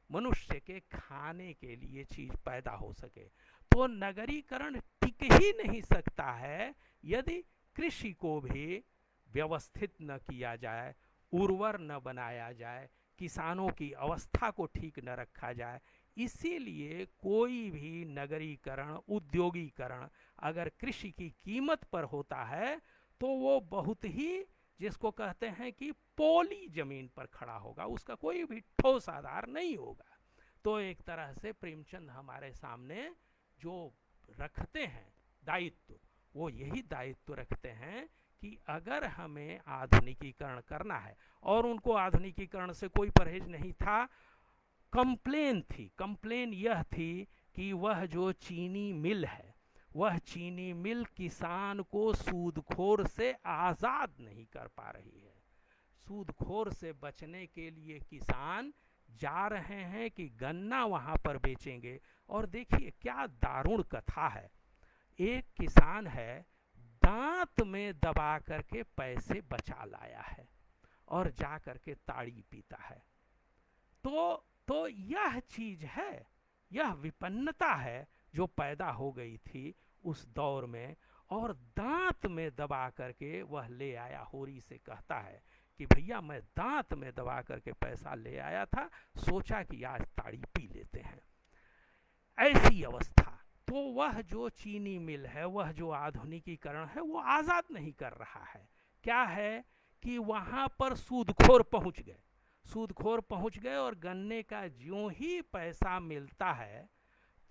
मनुष्य के खाने के लिए चीज पैदा हो सके। तो नगरीकरण टिक ही नहीं सकता है यदि कृषि को भी व्यवस्थित न किया जाए, उर्वर न बनाया जाए, किसानों की अवस्था को ठीक न रखा जाए। इसीलिए कोई भी नगरीकरण, उद्योगीकरण अगर कृषि की कीमत पर होता है तो वो बहुत ही, जिसको कहते हैं कि पोली जमीन पर खड़ा होगा, उसका कोई भी ठोस आधार नहीं होगा। तो एक तरह से प्रेमचंद हमारे सामने जो रखते हैं दायित्व, वो यही दायित्व रखते हैं कि अगर हमें आधुनिकीकरण करना है, और उनको आधुनिकीकरण से कोई परहेज नहीं था, कंप्लेन थी। कंप्लेन यह थी कि वह जो चीनी मिल है, वह चीनी मिल किसान को सूदखोर से आज़ाद नहीं कर पा रही है। सूदखोर से बचने के लिए किसान जा रहे हैं कि गन्ना वहां पर बेचेंगे। और देखिए क्या दारुण कथा है, एक किसान है, दांत में दबा करके पैसे बचा लाया है और जा करके ताड़ी पीता है। तो यह चीज है, यह विपन्नता है जो पैदा हो गई थी उस दौर में। और दांत में दबा करके वह ले आया, होरी से कहता है कि भैया मैं दांत में दबा करके पैसा ले आया था, सोचा कि आज ताड़ी पी लेते हैं। ऐसी अवस्था। तो वह जो चीनी मिल है, वह जो आधुनिकीकरण है, वो आजाद नहीं कर रहा है। क्या है कि वहां पर सूदखोर पहुंच गए, सूदखोर पहुंच गए, और गन्ने का ज्यों ही पैसा मिलता है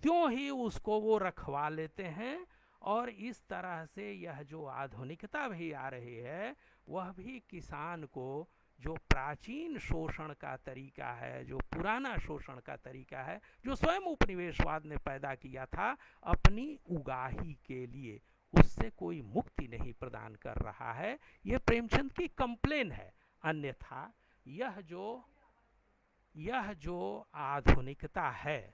त्यों ही उसको वो रखवा लेते हैं। और इस तरह से यह जो आधुनिकता भी आ रही है, वह भी किसान को जो प्राचीन शोषण का तरीका है, जो पुराना शोषण का तरीका है, जो स्वयं उपनिवेशवाद ने पैदा किया था अपनी उगाही के लिए, उससे कोई मुक्ति नहीं प्रदान कर रहा है। यह प्रेमचंद की कंप्लेन है। अन्यथा यह जो आधुनिकता है,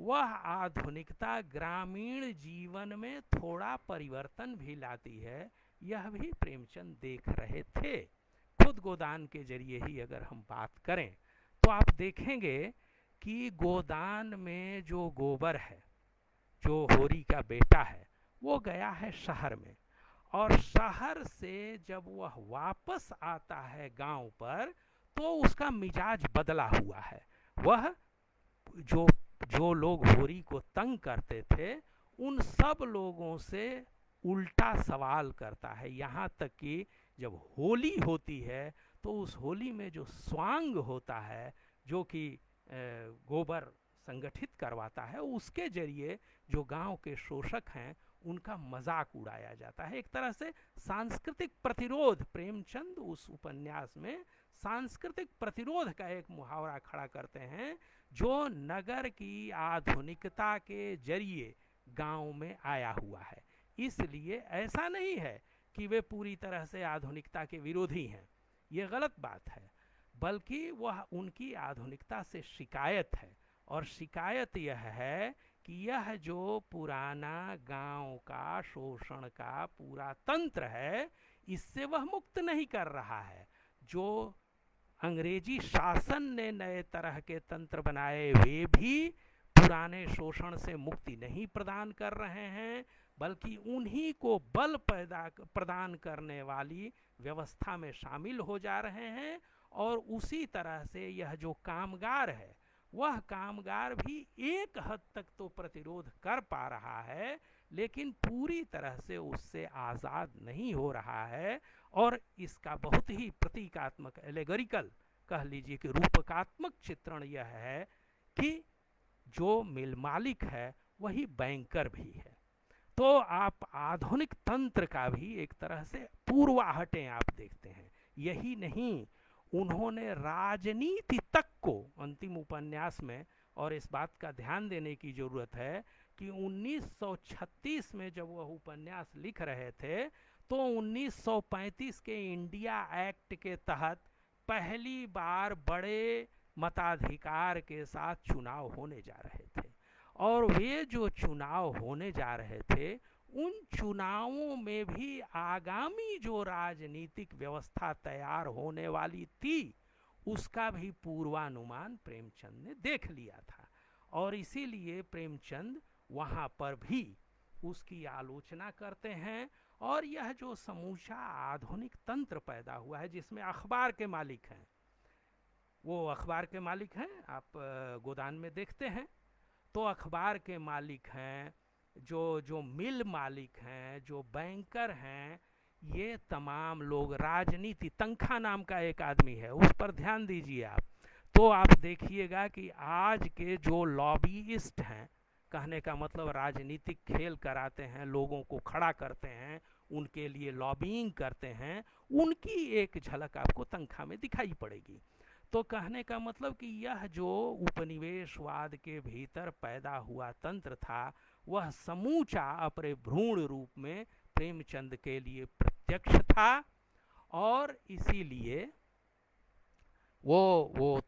वह आधुनिकता ग्रामीण जीवन में थोड़ा परिवर्तन भी लाती है, यह भी प्रेमचंद देख रहे थे। खुद गोदान के जरिए ही अगर हम बात करें तो आप देखेंगे कि गोदान में जो गोबर है, जो होरी का बेटा है, वो गया है शहर में, और शहर से जब वह वापस आता है गांव पर तो उसका मिजाज बदला हुआ है। वह जो लोग होरी को तंग करते थे, उन सब लोगों से उल्टा सवाल करता है। यहाँ तक कि जब होली होती है तो उस होली में जो स्वांग होता है, जो कि गोबर संगठित करवाता है, उसके जरिए जो गांव के शोषक हैं उनका मजाक उड़ाया जाता है। एक तरह से सांस्कृतिक प्रतिरोध, प्रेमचंद उस उपन्यास में सांस्कृतिक प्रतिरोध का एक मुहावरा खड़ा करते हैं, जो नगर की आधुनिकता के जरिए गांव में आया हुआ है। इसलिए ऐसा नहीं है कि वे पूरी तरह से आधुनिकता के विरोधी हैं, ये गलत बात है, बल्कि वह उनकी आधुनिकता से शिकायत है। और शिकायत यह है कि यह जो पुराना गांव का शोषण का पूरा तंत्र है, इससे वह मुक्त नहीं कर रहा है। जो अंग्रेजी शासन ने नए तरह के तंत्र बनाए वे भी पुराने शोषण से मुक्ति नहीं प्रदान कर रहे हैं, बल्कि उन्हीं को बल प्रदान करने वाली व्यवस्था में शामिल हो जा रहे हैं। और उसी तरह से यह जो कामगार है वह कामगार भी एक हद तक तो प्रतिरोध कर पा रहा है, लेकिन पूरी तरह से उससे आज़ाद नहीं हो रहा है। और इसका बहुत ही प्रतीकात्मक एलेगोरिकल कह लीजिए कि रूपकात्मक चित्रण यह है कि जो मिल मालिक है वही बैंकर भी है। तो आप आधुनिक तंत्र का भी एक तरह से पूर्वाहटें आप देखते हैं। यही नहीं, उन्होंने राजनीति तक को अंतिम उपन्यास में, और इस बात का ध्यान देने की जरूरत है कि 1936 में जब वह उपन्यास लिख रहे थे तो 1935 के इंडिया एक्ट के तहत पहली बार बड़े मताधिकार के साथ चुनाव होने जा रहे थे। और वे जो चुनाव होने जा रहे थे उन चुनावों में भी आगामी जो राजनीतिक व्यवस्था तैयार होने वाली थी उसका भी पूर्वानुमान प्रेमचंद ने देख लिया था। और इसीलिए प्रेमचंद वहाँ पर भी उसकी आलोचना करते हैं। और यह जो समूचा आधुनिक तंत्र पैदा हुआ है जिसमें अखबार के मालिक हैं, वो अखबार के मालिक हैं, आप गोदान में देखते हैं तो अखबार के मालिक हैं, जो मिल मालिक हैं, जो बैंकर हैं, ये तमाम लोग राजनीति, तंखा नाम का एक आदमी है, उस पर ध्यान दीजिए आप, तो आप देखिएगा कि आज के जो लॉबीइस्ट हैं, कहने का मतलब राजनीतिक खेल कराते हैं, लोगों को खड़ा करते हैं, उनके लिए लॉबिंग करते हैं, उनकी एक झलक आपको तंखा में दिखाई पड़ेगी। तो कहने का मतलब कि यह जो उपनिवेशवाद के भीतर पैदा हुआ तंत्र था वह समूचा अपने भ्रूण रूप में प्रेमचंद के लिए प्रत्यक्ष था। और इसीलिए वो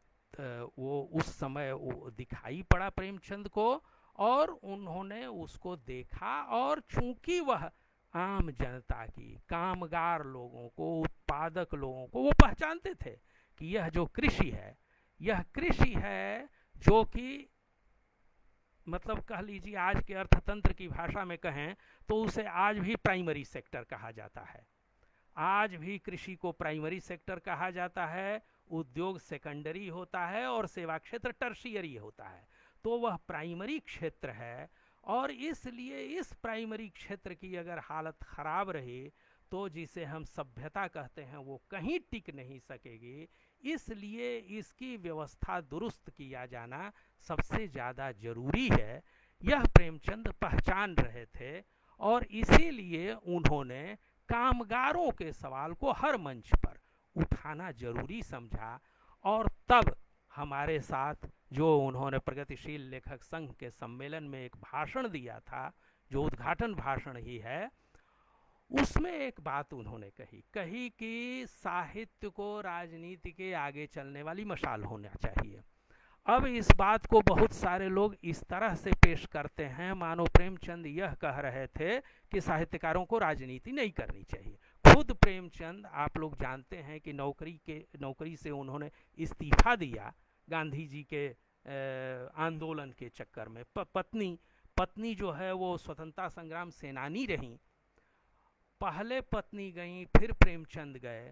उस समय वो दिखाई पड़ा प्रेमचंद को और उन्होंने उसको देखा। और चूंकि वह आम जनता की, कामगार लोगों को, उत्पादक लोगों को वो पहचानते थे कि यह जो कृषि है, यह कृषि है जो कि मतलब कह लीजिए आज के अर्थतंत्र की भाषा में कहें तो उसे आज भी प्राइमरी सेक्टर कहा जाता है। आज भी कृषि को प्राइमरी सेक्टर कहा जाता है, उद्योग सेकेंडरी होता है और सेवा क्षेत्र टर्शियरी होता है। तो वह प्राइमरी क्षेत्र है और इसलिए इस प्राइमरी क्षेत्र की अगर हालत खराब रही तो जिसे हम सभ्यता कहते हैं वो कहीं टिक नहीं सकेगी। इसलिए इसकी व्यवस्था दुरुस्त किया जाना सबसे ज़्यादा जरूरी है, यह प्रेमचंद पहचान रहे थे। और इसीलिए उन्होंने कामगारों के सवाल को हर मंच पर उठाना जरूरी समझा। और तब हमारे साथ जो उन्होंने प्रगतिशील लेखक संघ के सम्मेलन में एक भाषण दिया था, जो उद्घाटन भाषण ही है, उसमें एक बात उन्होंने कही कि साहित्य को राजनीति के आगे चलने वाली मशाल होना चाहिए। अब इस बात को बहुत सारे लोग इस तरह से पेश करते हैं मानो प्रेमचंद यह कह रहे थे कि साहित्यकारों को राजनीति नहीं करनी चाहिए। खुद प्रेमचंद, आप लोग जानते हैं कि नौकरी से उन्होंने इस्तीफा दिया गांधी जी के आंदोलन के चक्कर में। पत्नी जो है वो स्वतंत्रता संग्राम सेनानी रहीं, पहले पत्नी गई फिर प्रेमचंद गए।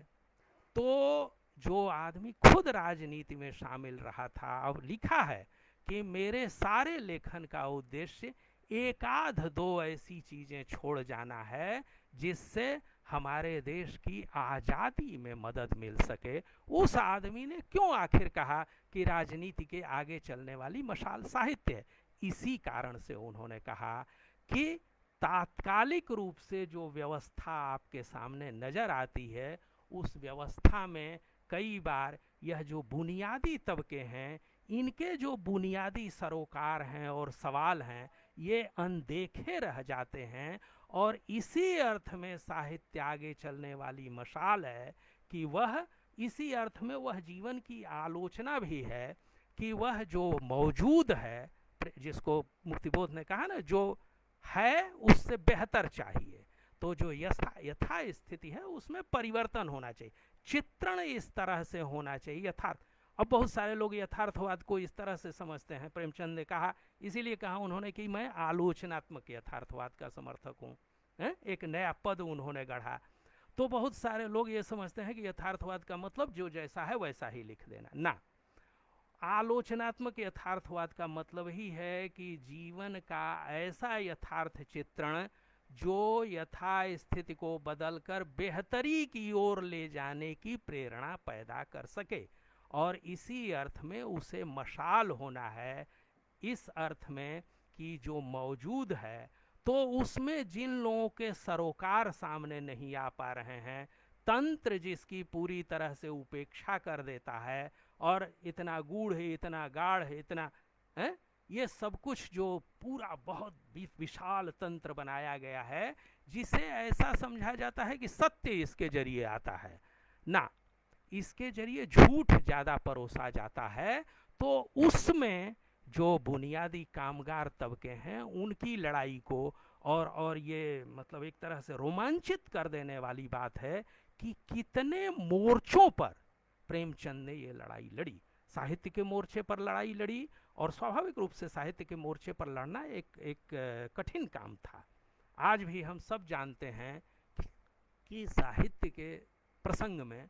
तो जो आदमी खुद राजनीति में शामिल रहा था, अब लिखा है कि मेरे सारे लेखन का उद्देश्य एक आध दो ऐसी चीज़ें छोड़ जाना है जिससे हमारे देश की आज़ादी में मदद मिल सके। उस आदमी ने क्यों आखिर कहा कि राजनीति के आगे चलने वाली मशाल साहित्य है? इसी कारण से उन्होंने कहा कि तात्कालिक रूप से जो व्यवस्था आपके सामने नज़र आती है उस व्यवस्था में कई बार यह जो बुनियादी तबके हैं, इनके जो बुनियादी सरोकार हैं और सवाल हैं, ये अनदेखे रह जाते हैं। और इसी अर्थ में साहित्य आगे चलने वाली मशाल है कि वह इसी अर्थ में वह जीवन की आलोचना भी है कि वह जो मौजूद है, जिसको मुक्तिबोध ने कहा ना, जो है उससे बेहतर चाहिए। तो जो यथा स्थिति है उसमें परिवर्तन होना चाहिए, चित्रण इस तरह से होना चाहिए यथार्थ। अब बहुत सारे लोग यथार्थवाद को इस तरह से समझते हैं, प्रेमचंद ने कहा, इसीलिए कहा उन्होंने कि मैं आलोचनात्मक यथार्थवाद का समर्थक हूँ, एक नया पद उन्होंने गढ़ा। तो बहुत सारे लोग ये समझते हैं कि यथार्थवाद का मतलब जो जैसा है वैसा ही लिख देना ना। आलोचनात्मक यथार्थवाद का मतलब ही है कि जीवन का ऐसा यथार्थ चित्रण जो यथा स्थिति को बदलकर बेहतरी की ओर ले जाने की प्रेरणा पैदा कर सके, और इसी अर्थ में उसे मशाल होना है, इस अर्थ में कि जो मौजूद है तो उसमें जिन लोगों के सरोकार सामने नहीं आ पा रहे हैं, तंत्र जिसकी पूरी तरह से उपेक्षा कर देता है, और इतना गूढ़ है, इतना गाढ़ है, इतना है, ये सब कुछ जो पूरा बहुत विशाल तंत्र बनाया गया है, जिसे ऐसा समझा जाता है कि सत्य इसके जरिए आता है ना, इसके जरिए झूठ ज्यादा परोसा जाता है। तो उसमें जो बुनियादी कामगार तबके हैं उनकी लड़ाई को और ये मतलब एक तरह से रोमांचित कर देने वाली बात है कि कितने मोर्चों पर प्रेमचंद ने ये लड़ाई लड़ी। साहित्य के मोर्चे पर लड़ाई लड़ी, और स्वाभाविक रूप से साहित्य के मोर्चे पर लड़ना एक कठिन काम था। आज भी हम सब जानते हैं कि साहित्य के प्रसंग में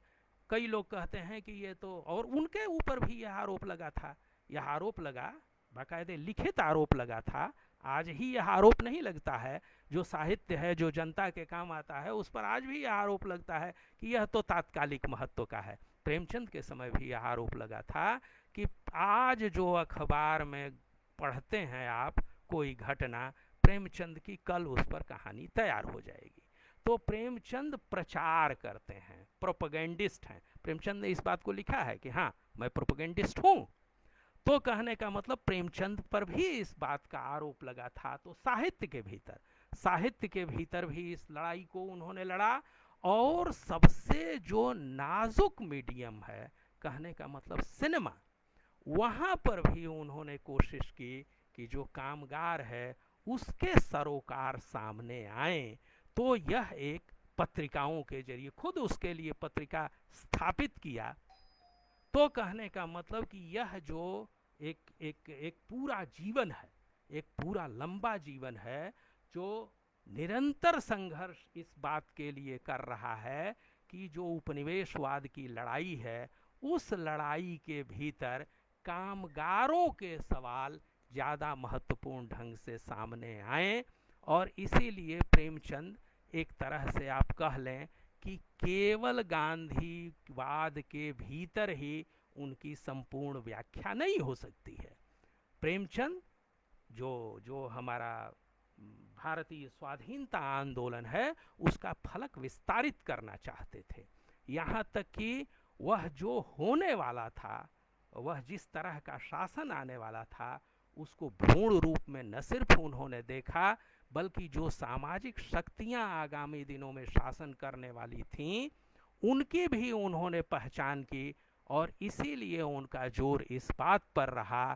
कई लोग कहते हैं कि ये तो, और उनके ऊपर भी यह आरोप लगा था, यह आरोप लगा, बाकायदे लिखित आरोप लगा था। आज ही यह आरोप नहीं लगता है, जो साहित्य है जो जनता के काम आता है उस पर आज भी यह आरोप लगता है कि यह तो तात्कालिक महत्व का है। प्रेमचंद के समय भी यह आरोप लगा था कि आज जो अखबार में पढ़ते हैं आप कोई घटना, प्रेमचंद की कल उस पर कहानी तैयार हो जाएगी। तो प्रेमचंद प्रचार करते हैं, प्रोपेगेंडिस्ट हैं। प्रेमचंद ने इस बात को लिखा है कि हाँ मैं प्रोपेगेंडिस्ट हूँ। तो कहने का मतलब प्रेमचंद पर भी इस बात का आरोप लगा था। तो साहित्य के भीतर भी इस लड़ाई को उन्होंने लड़ा, और सबसे जो नाजुक मीडियम है, कहने का मतलब सिनेमा, वहाँ पर भी उन्होंने कोशिश की कि जो कामगार है उसके सरोकार सामने आए। तो यह एक पत्रिकाओं के जरिए, खुद उसके लिए पत्रिका स्थापित किया। तो कहने का मतलब कि यह जो एक पूरा जीवन है, एक पूरा लंबा जीवन है, जो निरंतर संघर्ष इस बात के लिए कर रहा है कि जो उपनिवेशवाद की लड़ाई है, उस लड़ाई के भीतर कामगारों के सवाल ज़्यादा महत्वपूर्ण ढंग से सामने आए। और इसीलिए प्रेमचंद एक तरह से आप कह लें कि केवल गांधीवाद के भीतर ही उनकी संपूर्ण व्याख्या नहीं हो सकती है। प्रेमचंद जो हमारा भारतीय स्वाधीनता आंदोलन है उसका फलक विस्तारित करना चाहते थे, यहाँ तक कि वह जो होने वाला था, वह जिस तरह का शासन आने वाला था, उसको भ्रूण रूप में न सिर्फ उन्होंने देखा, बल्कि जो सामाजिक शक्तियां आगामी दिनों में शासन करने वाली थीं, उनकी भी उन्होंने पहचान की। और इसीलिए उनका जोर इस बात पर रहा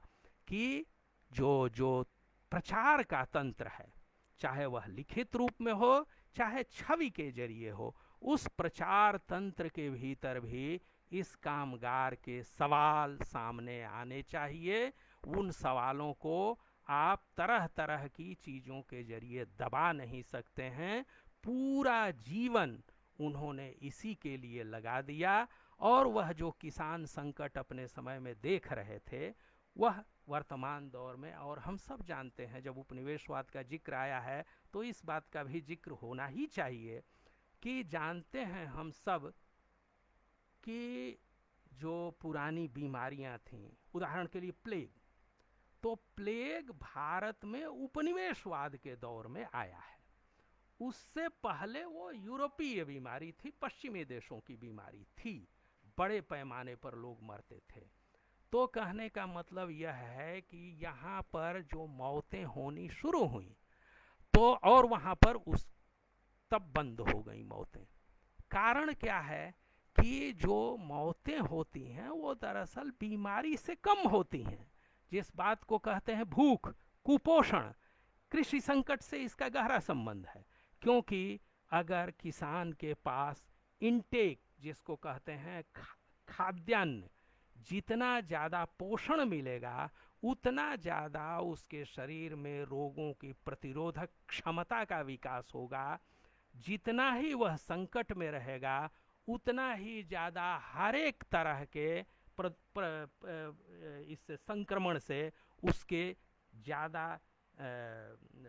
कि जो प्रचार का तंत्र है, चाहे वह लिखित रूप में हो चाहे छवि के जरिए हो, उस प्रचार तंत्र के भीतर भी इस कामगार के सवाल सामने आने चाहिए। उन सवालों को आप तरह तरह की चीज़ों के जरिए दबा नहीं सकते हैं। पूरा जीवन उन्होंने इसी के लिए लगा दिया, और वह जो किसान संकट अपने समय में देख रहे थे, वह वर्तमान दौर में, और हम सब जानते हैं जब उपनिवेशवाद का जिक्र आया है तो इस बात का भी जिक्र होना ही चाहिए कि जानते हैं हम सब कि जो पुरानी बीमारियां थीं, उदाहरण के लिए प्लेग, तो प्लेग भारत में उपनिवेशवाद के दौर में आया है। उससे पहले वो यूरोपीय बीमारी थी, पश्चिमी देशों की बीमारी थी, बड़े पैमाने पर लोग मरते थे। तो कहने का मतलब यह है कि यहाँ पर जो मौतें होनी शुरू हुई, तो और वहाँ पर तब बंद हो गई मौतें। कारण क्या है कि जो मौतें होती हैं वो दरअसल बीमारी से कम होती हैं, जिस बात को कहते हैं भूख, कुपोषण। कृषि संकट से इसका गहरा संबंध है, क्योंकि अगर किसान के पास इनटेक जिसको कहते हैं खाद्यान्न, जितना ज़्यादा पोषण मिलेगा उतना ज़्यादा उसके शरीर में रोगों की प्रतिरोधक क्षमता का विकास होगा। जितना ही वह संकट में रहेगा उतना ही ज़्यादा हर एक तरह के इस संक्रमण से उसके ज़्यादा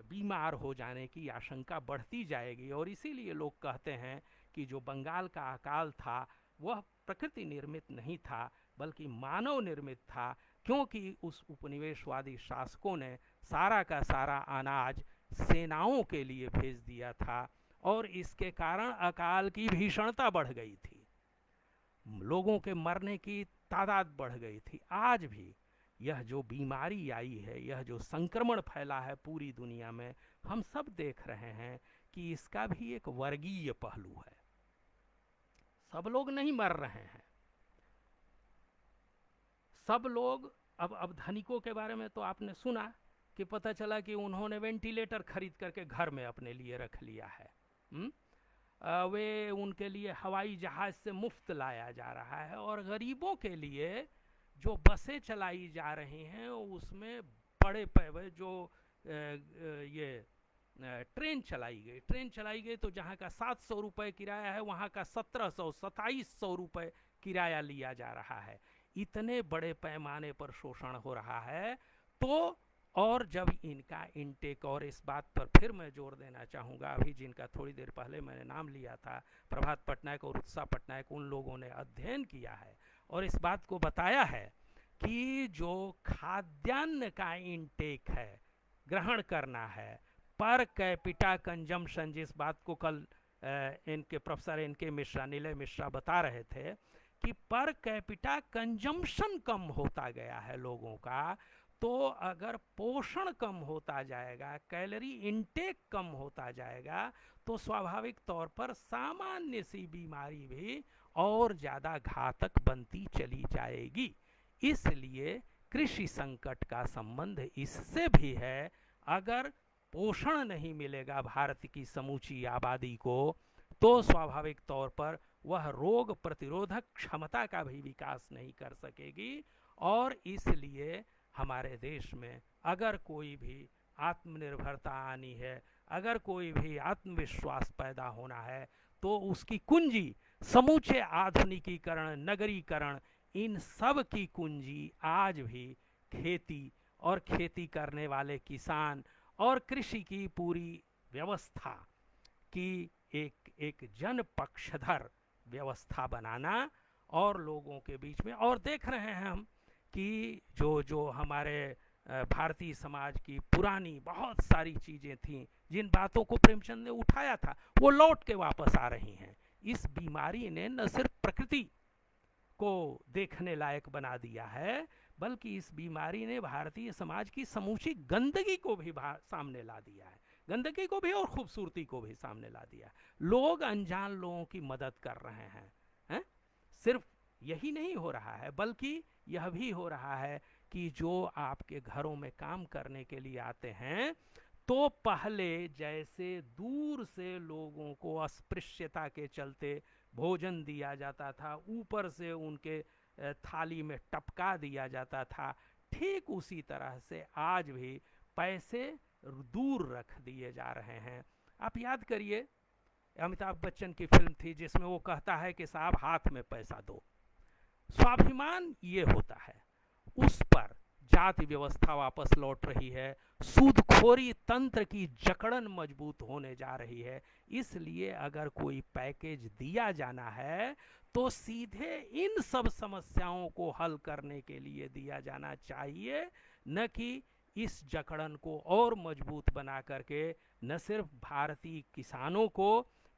बीमार हो जाने की आशंका बढ़ती जाएगी। और इसीलिए लोग कहते हैं कि जो बंगाल का अकाल था वह प्रकृति निर्मित नहीं था बल्कि मानव निर्मित था, क्योंकि उस उपनिवेशवादी शासकों ने सारा का सारा अनाज सेनाओं के लिए भेज दिया था और इसके कारण अकाल की भीषणता बढ़ गई थी, लोगों के मरने की तादाद बढ़ गई थी। आज भी यह जो बीमारी आई है, यह जो संक्रमण फैला है पूरी दुनिया में, हम सब देख रहे हैं कि इसका भी एक वर्गीय पहलू है। सब लोग नहीं मर रहे हैं, सब लोग अब धनिकों के बारे में तो आपने सुना कि पता चला कि उन्होंने वेंटिलेटर खरीद करके घर में अपने लिए रख लिया है। वे उनके लिए हवाई जहाज से मुफ्त लाया जा रहा है, और गरीबों के लिए जो बसें चलाई जा रही हैं उसमें बड़े पैवे जो ये ट्रेन चलाई गई तो जहाँ का 700 रुपये किराया है वहाँ का 1700-2700 रुपये किराया लिया जा रहा है। इतने बड़े पैमाने पर शोषण हो रहा है। तो और जब इनका इनटेक, और इस बात पर फिर मैं जोर देना चाहूँगा, अभी जिनका थोड़ी देर पहले मैंने नाम लिया था, प्रभात पटनायक और उत्साह पटनायक, उन लोगों ने अध्ययन किया है और इस बात को बताया है कि जो खाद्यान्न का इनटेक है, ग्रहण करना है, पर कैपिटा कंजम्पशन, जिस बात को कल इनके प्रोफेसर इनके मिश्रा, नीलय मिश्रा बता रहे थे कि पर कैपिटा कंजम्पशन कम होता गया है लोगों का, तो अगर पोषण कम होता जाएगा, कैलोरी इनटेक कम होता जाएगा, तो स्वाभाविक तौर पर सामान्य सी बीमारी भी और ज़्यादा घातक बनती चली जाएगी। इसलिए कृषि संकट का संबंध इससे भी है। अगर पोषण नहीं मिलेगा भारत की समूची आबादी को, तो स्वाभाविक तौर पर वह रोग प्रतिरोधक क्षमता का भी विकास नहीं कर सकेगी। और इसलिए हमारे देश में अगर कोई भी आत्मनिर्भरता आनी है, अगर कोई भी आत्मविश्वास पैदा होना है, तो उसकी कुंजी समूचे आधुनिकीकरण, नगरीकरण, इन सब की कुंजी आज भी खेती और खेती करने वाले किसान और कृषि की पूरी व्यवस्था की एक जन पक्षधर व्यवस्था बनाना और लोगों के बीच में। और देख रहे हैं हम कि जो हमारे भारतीय समाज की पुरानी बहुत सारी चीज़ें थीं, जिन बातों को प्रेमचंद ने उठाया था, वो लौट के वापस आ रही हैं। इस बीमारी ने न सिर्फ प्रकृति को देखने लायक बना दिया है, बल्कि इस बीमारी ने भारतीय समाज की समूची गंदगी को भी सामने ला दिया है, गंदगी को भी और खूबसूरती को भी सामने ला दिया। लोग अनजान लोगों की मदद कर रहे हैं। सिर्फ यही नहीं हो रहा है, बल्कि यह भी हो रहा है कि जो आपके घरों में काम करने के लिए आते हैं, तो पहले जैसे दूर से लोगों को अस्पृश्यता के चलते भोजन दिया जाता था, ऊपर से उनके थाली में टपका दिया जाता था, ठीक उसी तरह से आज भी पैसे दूर रख दिए जा रहे हैं। आप याद करिए, अमिताभ बच्चन की फिल्म थी जिसमें वो कहता है कि साहब हाथ में पैसा दो। स्वाभिमान ये होता है, उस पर जाति व्यवस्था वापस लौट रही है, सूदखोरी तंत्र की जकड़न मजबूत होने जा रही है। इसलिए अगर कोई पैकेज दिया जाना है तो सीधे इन सब समस्याओं को हल करने के लिए दिया जाना चाहिए, न कि इस जकड़न को और मजबूत बना करके न सिर्फ भारतीय किसानों को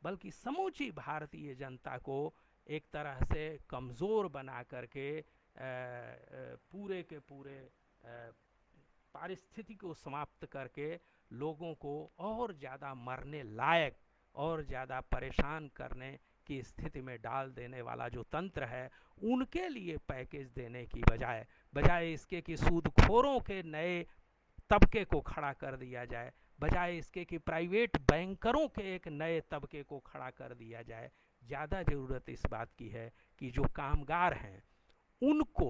बल्कि समूची भारतीय जनता को एक तरह से कमज़ोर बना करके पूरे के पूरे पारिस्थितिकी को समाप्त करके लोगों को और ज़्यादा मरने लायक और ज़्यादा परेशान करने की स्थिति में डाल देने वाला जो तंत्र है, उनके लिए पैकेज देने की बजाय इसके कि सूदखोरों के नए तबके को खड़ा कर दिया जाए, बजाय इसके कि प्राइवेट बैंकरों के एक नए तबके को खड़ा कर दिया जाए। ज़्यादा ज़रूरत इस बात की है कि जो कामगार हैं उनको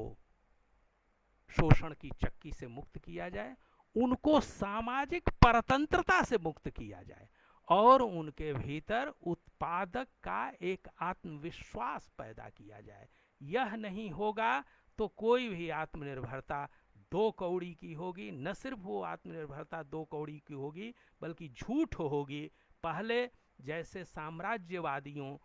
शोषण की चक्की से मुक्त किया जाए, उनको सामाजिक परतंत्रता से मुक्त किया जाए और उनके भीतर उत्पादक का एक आत्मविश्वास पैदा किया जाए। यह नहीं होगा तो कोई भी आत्मनिर्भरता दो कौड़ी की होगी। न सिर्फ वो आत्मनिर्भरता दो कौड़ी की होगी बल्कि झूठ होगी। पहले जैसे साम्राज्यवादियों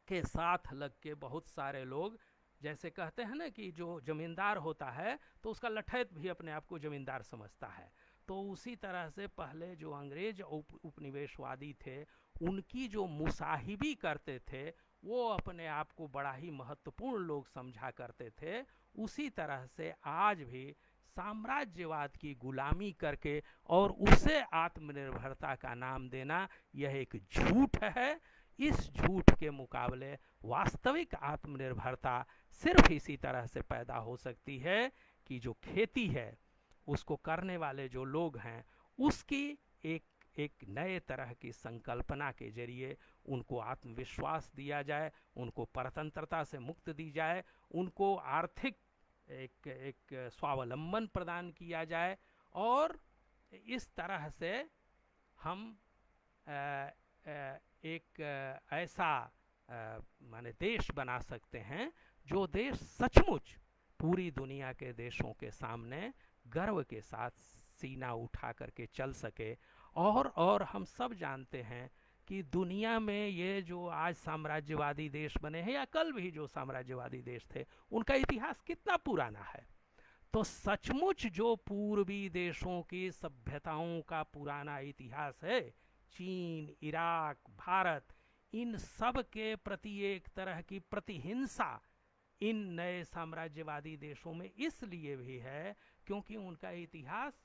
के साथ लग के बहुत सारे लोग जैसे कहते हैं ना कि जो जमींदार होता है तो उसका लठैत भी अपने आप को जमींदार समझता है, तो उसी तरह से पहले जो अंग्रेज उपनिवेशवादी थे उनकी जो मुसाहिबी करते थे वो अपने आप को बड़ा ही महत्वपूर्ण लोग समझा करते थे। उसी तरह से आज भी साम्राज्यवाद की गुलामी करके और उसे आत्मनिर्भरता का नाम देना यह एक झूठ है। इस झूठ के मुकाबले वास्तविक आत्मनिर्भरता सिर्फ इसी तरह से पैदा हो सकती है कि जो खेती है उसको करने वाले जो लोग हैं उसकी एक नए तरह की संकल्पना के जरिए उनको आत्मविश्वास दिया जाए, उनको परतंत्रता से मुक्त दी जाए, उनको आर्थिक एक स्वावलंबन प्रदान किया जाए और इस तरह से हम एक ऐसा माने देश बना सकते हैं जो देश सचमुच पूरी दुनिया के देशों के सामने गर्व के साथ सीना उठा करके चल सके। और हम सब जानते हैं कि दुनिया में ये जो आज साम्राज्यवादी देश बने हैं या कल भी जो साम्राज्यवादी देश थे उनका इतिहास कितना पुराना है। तो सचमुच जो पूर्वी देशों की सभ्यताओं का पुराना इतिहास है, चीन, इराक, भारत, इन सब के प्रति एक तरह की प्रतिहिंसा इन नए साम्राज्यवादी देशों में इसलिए भी है क्योंकि उनका इतिहास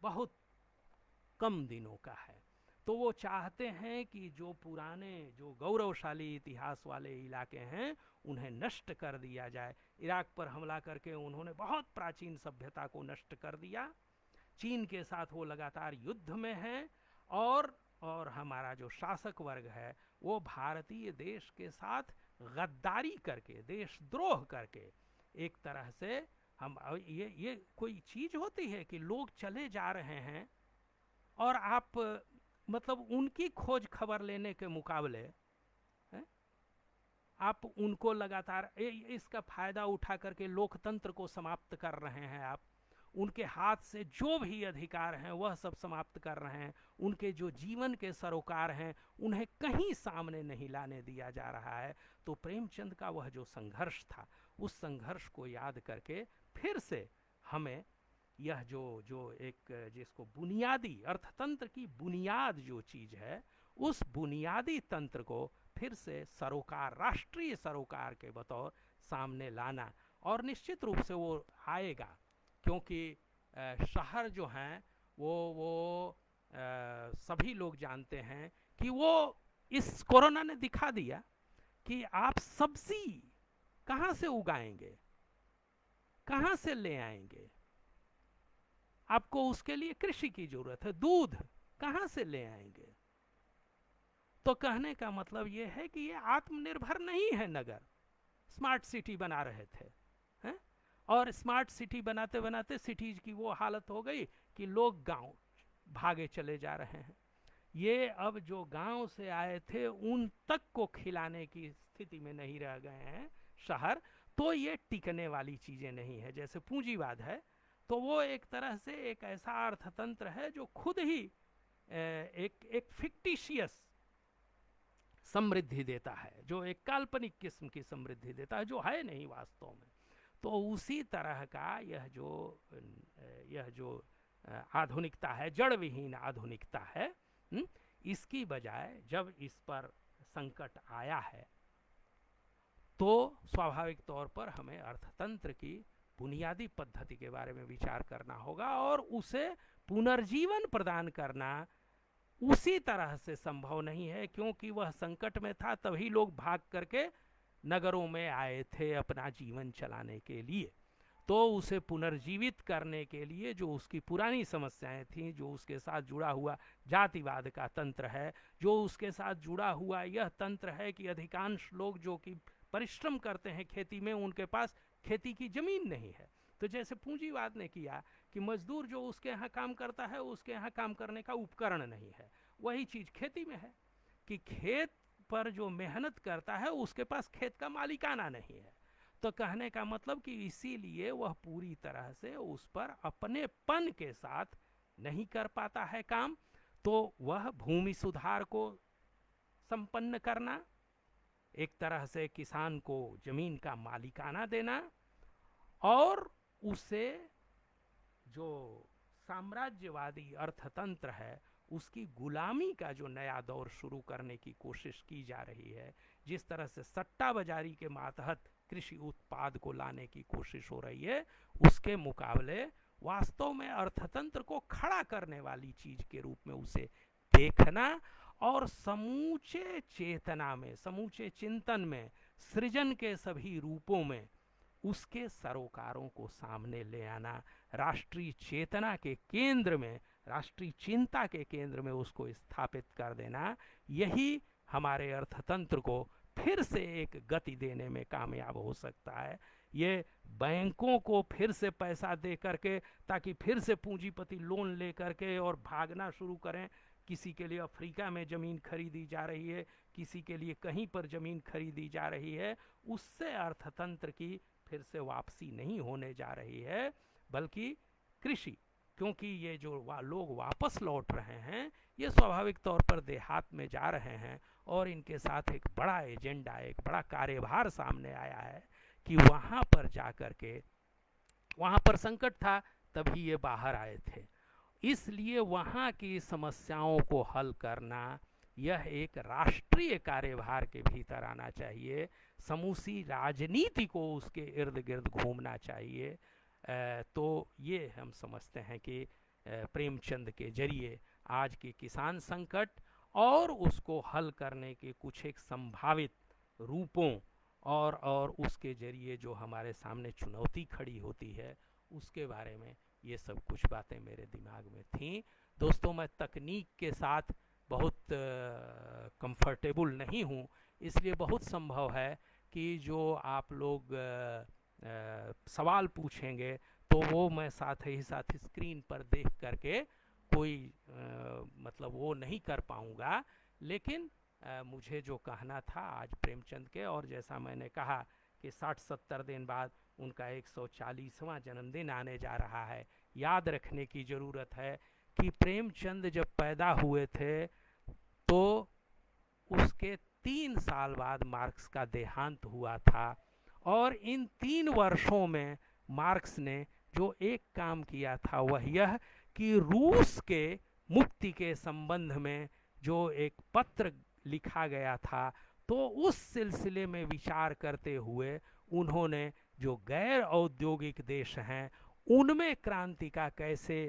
बहुत कम दिनों का है। तो वो चाहते हैं कि जो पुराने जो गौरवशाली इतिहास वाले इलाके हैं उन्हें नष्ट कर दिया जाए। इराक पर हमला करके उन्होंने बहुत प्राचीन सभ्यता को नष्ट कर दिया। चीन के साथ वो लगातार युद्ध में है और हमारा जो शासक वर्ग है वो भारतीय देश के साथ गद्दारी करके, देशद्रोह करके एक तरह से हम ये कोई चीज होती है कि लोग चले जा रहे हैं और आप मतलब उनकी खोज खबर लेने के मुकाबले आप उनको लगातार इसका फायदा उठा करके लोकतंत्र को समाप्त कर रहे हैं। आप उनके हाथ से जो भी अधिकार हैं वह सब समाप्त कर रहे हैं। उनके जो जीवन के सरोकार हैं उन्हें कहीं सामने नहीं लाने दिया जा रहा है। तो प्रेमचंद का वह जो संघर्ष था उस संघर्ष को याद करके फिर से हमें यह जो एक जिसको बुनियादी अर्थतंत्र की बुनियाद जो चीज है उस बुनियादी तंत्र को फिर से सरोकार, राष्ट्रीय सरोकार के बतौर सामने लाना, और निश्चित रूप से वो आएगा क्योंकि शहर जो हैं वो सभी लोग जानते हैं कि वो इस कोरोना ने दिखा दिया कि आप सब्जी कहाँ से उगाएंगे, कहाँ से ले आएंगे। आपको उसके लिए कृषि की जरूरत है, दूध कहाँ से ले आएंगे। तो कहने का मतलब ये है कि ये आत्मनिर्भर नहीं है। नगर स्मार्ट सिटी बना रहे थे हैं? और स्मार्ट सिटी बनाते बनाते सिटीज की वो हालत हो गई कि लोग गांव भागे चले जा रहे हैं। ये अब जो गांव से आए थे उन तक को खिलाने की स्थिति में नहीं रह गए हैं शहर। तो ये टिकने वाली चीजें नहीं है। जैसे पूंजीवाद है तो वो एक तरह से एक ऐसा अर्थतंत्र है जो खुद ही एक फिक्टिशियस समृद्धि देता है, जो एक काल्पनिक किस्म की समृद्धि देता है जो है नहीं वास्तव में। तो उसी तरह का यह जो आधुनिकता है, जड़ विहीन आधुनिकता है, इसकी बजाय जब इस पर संकट आया है तो स्वाभाविक तौर पर हमें अर्थतंत्र की बुनियादी पद्धति के बारे में विचार करना होगा और उसे पुनर्जीवन प्रदान करना उसी तरह से संभव नहीं है क्योंकि वह संकट में था, तभी लोग भाग करके नगरों में आए थे अपना जीवन चलाने के लिए। तो उसे पुनर्जीवित करने के लिए जो उसकी पुरानी समस्याएं थीं, जो उसके साथ जुड़ा हुआ जातिवाद का तंत्र है, जो उसके साथ जुड़ा हुआ यह तंत्र है कि अधिकांश लोग जो कि परिश्रम करते हैं खेती में, उनके पास खेती की जमीन नहीं है। तो जैसे पूंजीवाद ने किया कि मजदूर जो उसके यहाँ काम करता है, उसके यहाँ काम करने का उपकरण नहीं है, वही चीज खेती में है कि खेत पर जो मेहनत करता है उसके पास खेत का मालिकाना नहीं है। तो कहने का मतलब कि इसीलिए वह पूरी तरह से उस पर अपनेपन के साथ नहीं कर पाता है काम। तो वह भूमि सुधार को संपन्न करना, एक तरह से किसान को जमीन का मालिकाना देना, और उसे जो साम्राज्यवादी अर्थतंत्र है उसकी गुलामी का जो नया दौर शुरू करने की कोशिश की जा रही है, जिस तरह से सट्टा बाजारी के मातहत कृषि उत्पाद को लाने की कोशिश हो रही है, उसके मुकाबले वास्तव में अर्थतंत्र को खड़ा करने वाली चीज के रूप में उसे देखना और समूचे चेतना में, समूचे चिंतन में, सृजन के सभी रूपों में उसके सरोकारों को सामने ले आना, राष्ट्रीय चेतना के केंद्र में, राष्ट्रीय चिंता के केंद्र में उसको स्थापित कर देना, यही हमारे अर्थतंत्र को फिर से एक गति देने में कामयाब हो सकता है। ये बैंकों को फिर से पैसा दे करके, ताकि फिर से पूंजीपति लोन ले करके और भागना शुरू करें, किसी के लिए अफ्रीका में ज़मीन खरीदी जा रही है, किसी के लिए कहीं पर ज़मीन खरीदी जा रही है, उससे अर्थतंत्र की फिर से वापसी नहीं होने जा रही है, बल्कि कृषि, क्योंकि ये जो लोग वापस लौट रहे हैं ये स्वाभाविक तौर पर देहात में जा रहे हैं, और इनके साथ एक बड़ा एजेंडा, एक बड़ा कार्यभार सामने आया है कि वहाँ पर जा कर के, वहाँ पर संकट था तभी ये बाहर आए थे, इसलिए वहाँ की समस्याओं को हल करना यह एक राष्ट्रीय कार्यभार के भीतर आना चाहिए। समूची राजनीति को उसके इर्द गिर्द घूमना चाहिए। तो ये हम समझते हैं कि प्रेमचंद के जरिए आज के किसान संकट और उसको हल करने के कुछ एक संभावित रूपों और उसके जरिए जो हमारे सामने चुनौती खड़ी होती है उसके बारे में ये सब कुछ बातें मेरे दिमाग में थीं। दोस्तों, मैं तकनीक के साथ बहुत कंफर्टेबल नहीं हूँ, इसलिए बहुत संभव है कि जो आप लोग सवाल पूछेंगे तो वो मैं साथ ही साथ स्क्रीन पर देख करके कोई मतलब वो नहीं कर पाऊँगा, लेकिन मुझे जो कहना था आज प्रेमचंद के, और जैसा मैंने कहा कि 60-70 दिन बाद उनका 140वां जन्मदिन आने जा रहा है, याद रखने की ज़रूरत है कि प्रेमचंद जब पैदा हुए थे तो उसके 3 साल बाद मार्क्स का देहांत हुआ था, और इन 3 वर्षों में मार्क्स ने जो एक काम किया था वह यह कि रूस के मुक्ति के संबंध में जो एक पत्र लिखा गया था, तो उस सिलसिले में विचार करते हुए उन्होंने जो गैर औद्योगिक देश हैं उनमें क्रांति का कैसे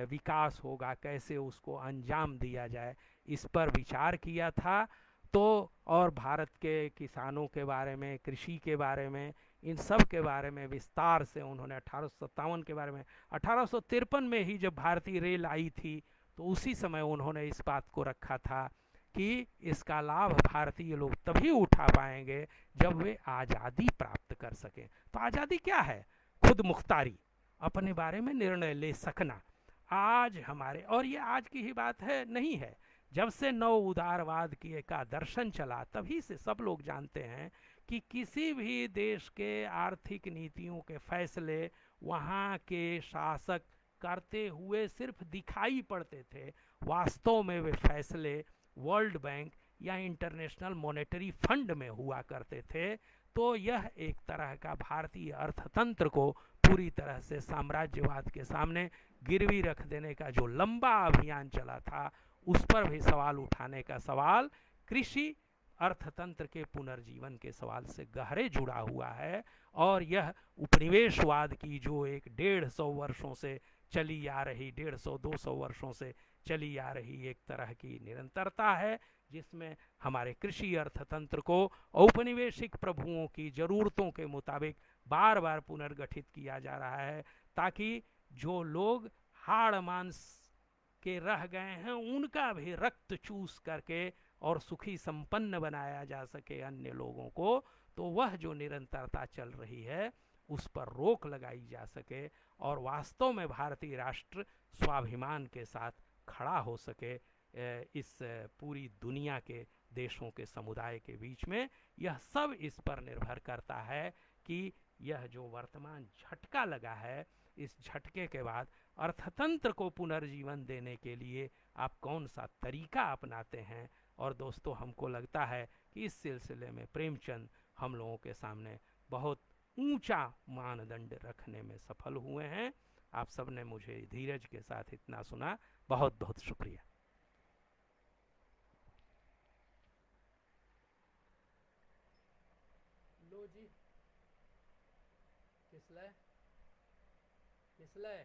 विकास होगा, कैसे उसको अंजाम दिया जाए, इस पर विचार किया था। तो और भारत के किसानों के बारे में, कृषि के बारे में, इन सब के बारे में विस्तार से उन्होंने 1857 के बारे में, 1853 में ही जब भारतीय रेल आई थी तो उसी समय उन्होंने इस बात को रखा था कि इसका लाभ भारतीय लोग तभी उठा पाएंगे जब वे आज़ादी प्राप्त कर सकें। तो आज़ादी क्या है? खुद मुख्तारी, अपने बारे में निर्णय ले सकना। आज हमारे, और ये आज की ही बात है नहीं है, जब से नव उदारवाद की का दर्शन चला तभी से सब लोग जानते हैं कि किसी भी देश के आर्थिक नीतियों के फैसले वहाँ के शासक करते हुए सिर्फ दिखाई पड़ते थे, वास्तव में वे फैसले वर्ल्ड बैंक या इंटरनेशनल मॉनेटरी फंड में हुआ करते थे। तो यह एक तरह का भारतीय अर्थतंत्र को पूरी तरह से साम्राज्यवाद के सामने गिरवी रख देने का जो लंबा अभियान चला था, उस पर भी सवाल उठाने का सवाल कृषि अर्थतंत्र के पुनर्जीवन के सवाल से गहरे जुड़ा हुआ है। और यह उपनिवेशवाद की जो एक 150 वर्षों से चली आ रही, 150-200 वर्षों से चली आ रही एक तरह की निरंतरता है, जिसमें हमारे कृषि अर्थतंत्र को औपनिवेशिक प्रभुओं की ज़रूरतों के मुताबिक बार बार पुनर्गठित किया जा रहा है, ताकि जो लोग हाड़ मांस के रह गए हैं उनका भी रक्त चूस करके और सुखी संपन्न बनाया जा सके अन्य लोगों को। तो वह जो निरंतरता चल रही है उस पर रोक लगाई जा सके और वास्तव में भारतीय राष्ट्र स्वाभिमान के साथ खड़ा हो सके इस पूरी दुनिया के देशों के समुदाय के बीच में। यह सब इस पर निर्भर करता है कि यह जो वर्तमान झटका लगा है, इस झटके के बाद अर्थतंत्र को पुनर्जीवन देने के लिए आप कौन सा तरीका अपनाते हैं। और दोस्तों, हमको लगता है कि इस सिलसिले में प्रेमचंद हम लोगों के सामने बहुत ऊंचा मानदंड रखने में सफल हुए हैं। आप सबने मुझे धीरज के साथ इतना सुना, बहुत बहुत शुक्रिया। लो जी, किसले किसले